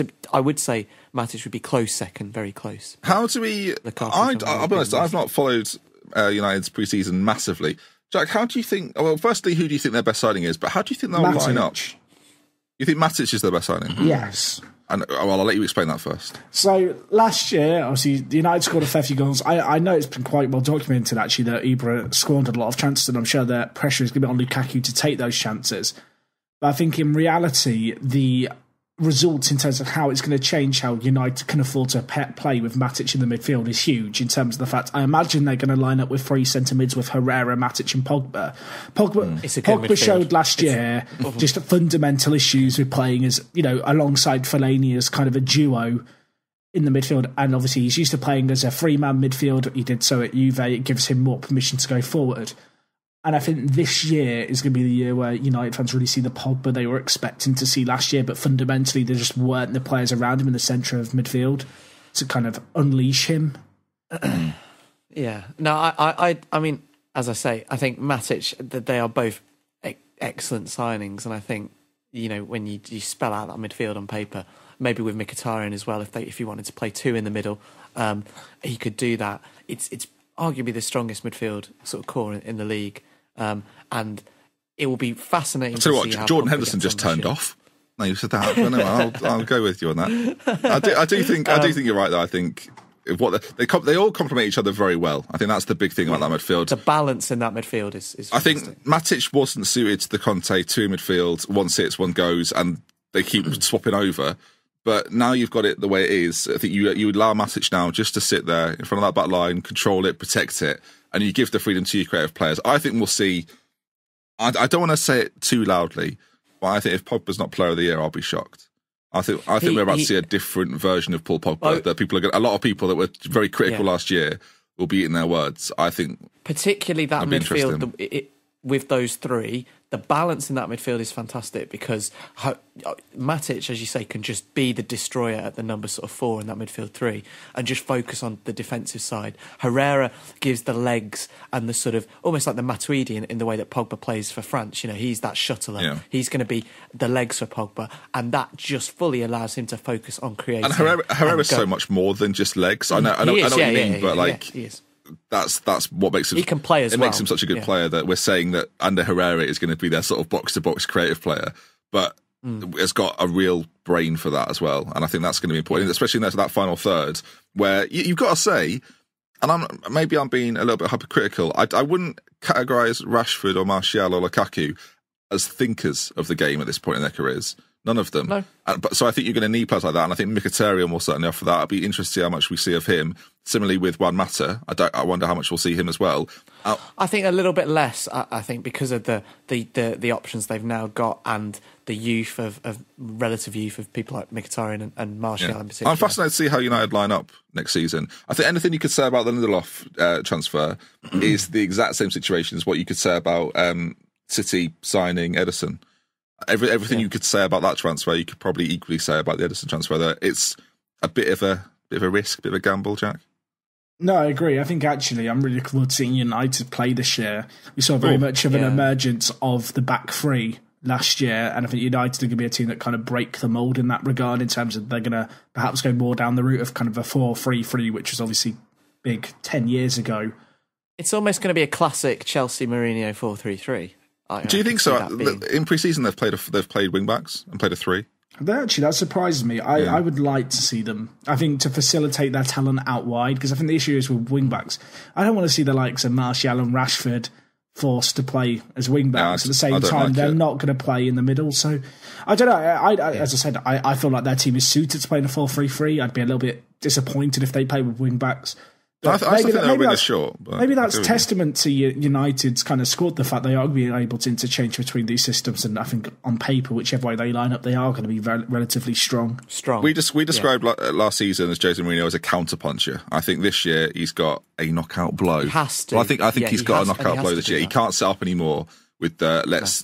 say Matic would be close second, very close. How do we? I'll be honest, I've not followed United's pre-season massively. Jack, how do you think? Well, firstly, who do you think their best signing is? But how do you think they'll line up? You think Matic is their best signing? Yes. And I'll let you explain that first. So last year, obviously, the United scored a fair few goals. I know it's been quite well documented, actually, that Ibra squandered a lot of chances, and I'm sure that pressure is going to be on Lukaku to take those chances. But I think in reality, the results in terms of how it's going to change how United can afford to play with Matic in the midfield is huge, in terms of the fact I imagine they're going to line up with three centre mids with Herrera, Matic and Pogba. Pogba showed last year just fundamental issues with playing as, alongside Fellaini as kind of a duo in the midfield, and obviously he's used to playing as a three-man midfield. He did so at Juve. It gives him more permission to go forward. And I think this year is going to be the year where United fans really see the Pogba they were expecting to see last year, but fundamentally there just weren't the players around him in the centre of midfield to kind of unleash him. Yeah. No, I mean, as I say, I think Matic, they are both excellent signings, and I think, when you spell out that midfield on paper, maybe with Mkhitaryan as well, if you wanted to play two in the middle, he could do that. It's arguably the strongest midfield sort of core in the league. And it will be fascinating to see how Jordan Henderson just turned off. No, you said that. Well, no, I'll go with you on that. I do think you're right, though. I think they all complement each other very well. I think that's the big thing about that midfield. The balance in that midfield is I think Matic wasn't suited to the Conte two midfield. One sits, one goes, and they keep swapping over. But now you've got it the way it is. I think you would allow Matic now just to sit there in front of that back line, control it, protect it, and you give the freedom to your creative players. I think we'll see. I don't want to say it too loudly, but I think if Pogba's not Player of the Year, I'll be shocked. I think we're about to see a different version of Paul Pogba. That a lot of people that were very critical last year will be eating their words. I think particularly that midfield with those three. The balance in that midfield is fantastic, because Matic, as you say, can just be the destroyer at the number sort of 4 in that midfield 3 and just focus on the defensive side. Herrera gives the legs and the sort of almost like the Matuidi in the way that Pogba plays for France. He's that shuttler. Yeah. He's going to be the legs for Pogba, and that just fully allows him to focus on creating. And Herrera's so much more than just legs. I know what you mean, but he is. That's what makes him. He can play as well. It makes him such a good player that we're saying that Ander Herrera is going to be their sort of box-to-box creative player, but has got a real brain for that as well. And I think that's going to be important, especially in that final third, where you've got to say, and I'm being a little bit hypocritical, I wouldn't categorise Rashford or Martial or Lukaku as thinkers of the game at this point in their careers. None of them. No. So I think you're going to need players like that, and I think Mkhitaryan will certainly offer that. I'd be interested to see how much we see of him. Similarly with Juan Mata, I wonder how much we'll see him as well. I think a little bit less. I think because of the options they've now got and the youth of relative youth of people like Mkhitaryan and Martial in particular. I'm fascinated to see how United line up next season. I think anything you could say about the Lindelof transfer is the exact same situation as what you could say about City signing Ederson. Everything you could say about that transfer, you could probably equally say about the Ederson transfer. That it's a bit of a risk, a bit of a gamble, Jack. No, I agree. I think actually I'm really looking forward to seeing United play this year. We saw very much of an emergence of the back three last year, and I think United are going to be a team that kind of break the mould in that regard, in terms of they're going to perhaps go more down the route of kind of a 4-3-3, which was obviously big 10 years ago. It's almost going to be a classic Chelsea Mourinho 4-3-3. Do you think so? In pre-season, they've played wing backs and played a 3. That surprises me. I would like to see them. I think to facilitate their talent out wide, because I think the issue is with wing backs. I don't want to see the likes of Martial and Rashford forced to play as wing backs at the same time. They're not going to play in the middle. So I don't know. As I said, I feel like their team is suited to play in a 4-3-3. I'd be a little bit disappointed if they play with wing backs. I think they'll win a short. Maybe that's testament to United's kind of squad, the fact they are being able to interchange between these systems, and I think on paper, whichever way they line up, they are going to be relatively strong. We described last season as Jose Mourinho as a counter-puncher. I think this year he's got a knockout blow. He has to. Well, I think he's got a knockout blow this year. He can't set up anymore with let's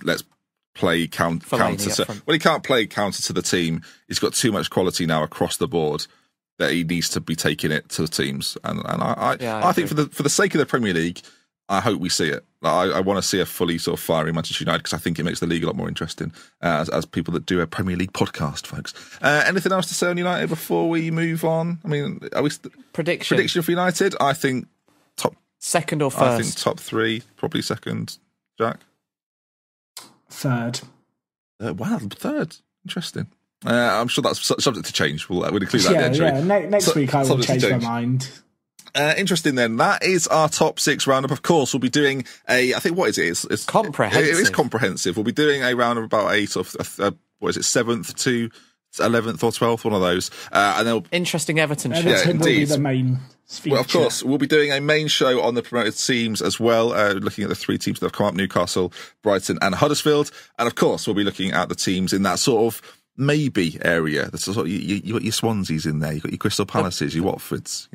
play counter to... Well, he can't play counter to the team. He's got too much quality now across the board that he needs to be taking it to the teams, and I think for the sake of the Premier League, I hope we see it. I want to see a fully sort of fiery Manchester United, because I think it makes the league a lot more interesting as people that do a Premier League podcast, folks. Anything else to say on United before we move on? I mean, are we prediction for United? I think second or first. I think top 3, probably second. Jack, third. Wow, third. Interesting. I'm sure that's subject to change. We'll include that. Next week I will change my mind. Interesting then. That is our top 6 roundup. Of course, we'll be doing a... I think, what is it? It's comprehensive. It is comprehensive. We'll be doing a round of about 7th to 11th or 12th, one of those. And interesting Everton show. Everton will be the main feature. Well, of course, we'll be doing a main show on the promoted teams as well, looking at the 3 teams that have come up, Newcastle, Brighton and Huddersfield. And of course, we'll be looking at the teams in that sort of maybe area. That's sort of, you got your Swanseas in there, you got your Crystal Palaces, your Watfords.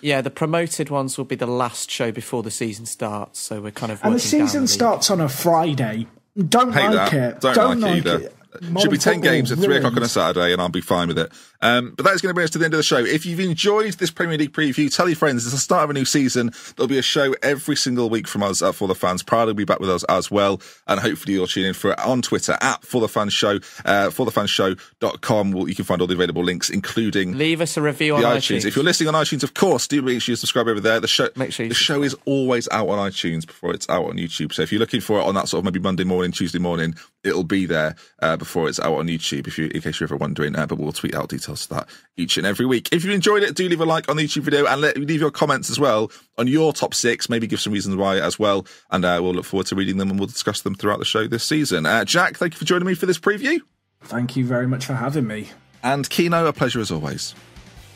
The promoted ones will be the last show before the season starts. So we're kind of and the season starts on a Friday. Don't like it. Don't like it either. Should be 10 games at 3 o'clock on a Saturday, and I'll be fine with it. But that is going to bring us to the end of the show. If you've enjoyed this Premier League preview, tell your friends. It's the start of a new season. There'll be a show every single week from us at For The Fans. Proud to be back with us as well. And hopefully you'll tune in for it on Twitter at For The Fans Show, forthefanshow.com. You can find all the available links, including... Leave us a review on iTunes. If you're listening on iTunes, of course, do make sure you subscribe over there. The show is always out on iTunes before it's out on YouTube. So if you're looking for it on that sort of maybe Monday morning, Tuesday morning, it'll be there before it's out on YouTube, in case you're ever wondering. But we'll tweet out details to that each and every week. If you enjoyed it, do leave a like on the YouTube video and leave your comments as well on your top 6. Maybe give some reasons why as well. And we'll look forward to reading them, and we'll discuss them throughout the show this season. Jack, thank you for joining me for this preview. Thank you very much for having me. And Kino, a pleasure as always.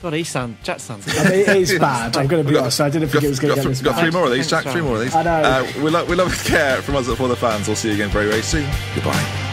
God, Jack sounds good. It is bad, I'm going to be honest. I didn't think it was going to get this bad. Got 3 more of these, Jack. 3 more of these. I know. We love care from us at For The Fans. We'll see you again very, very soon. Goodbye.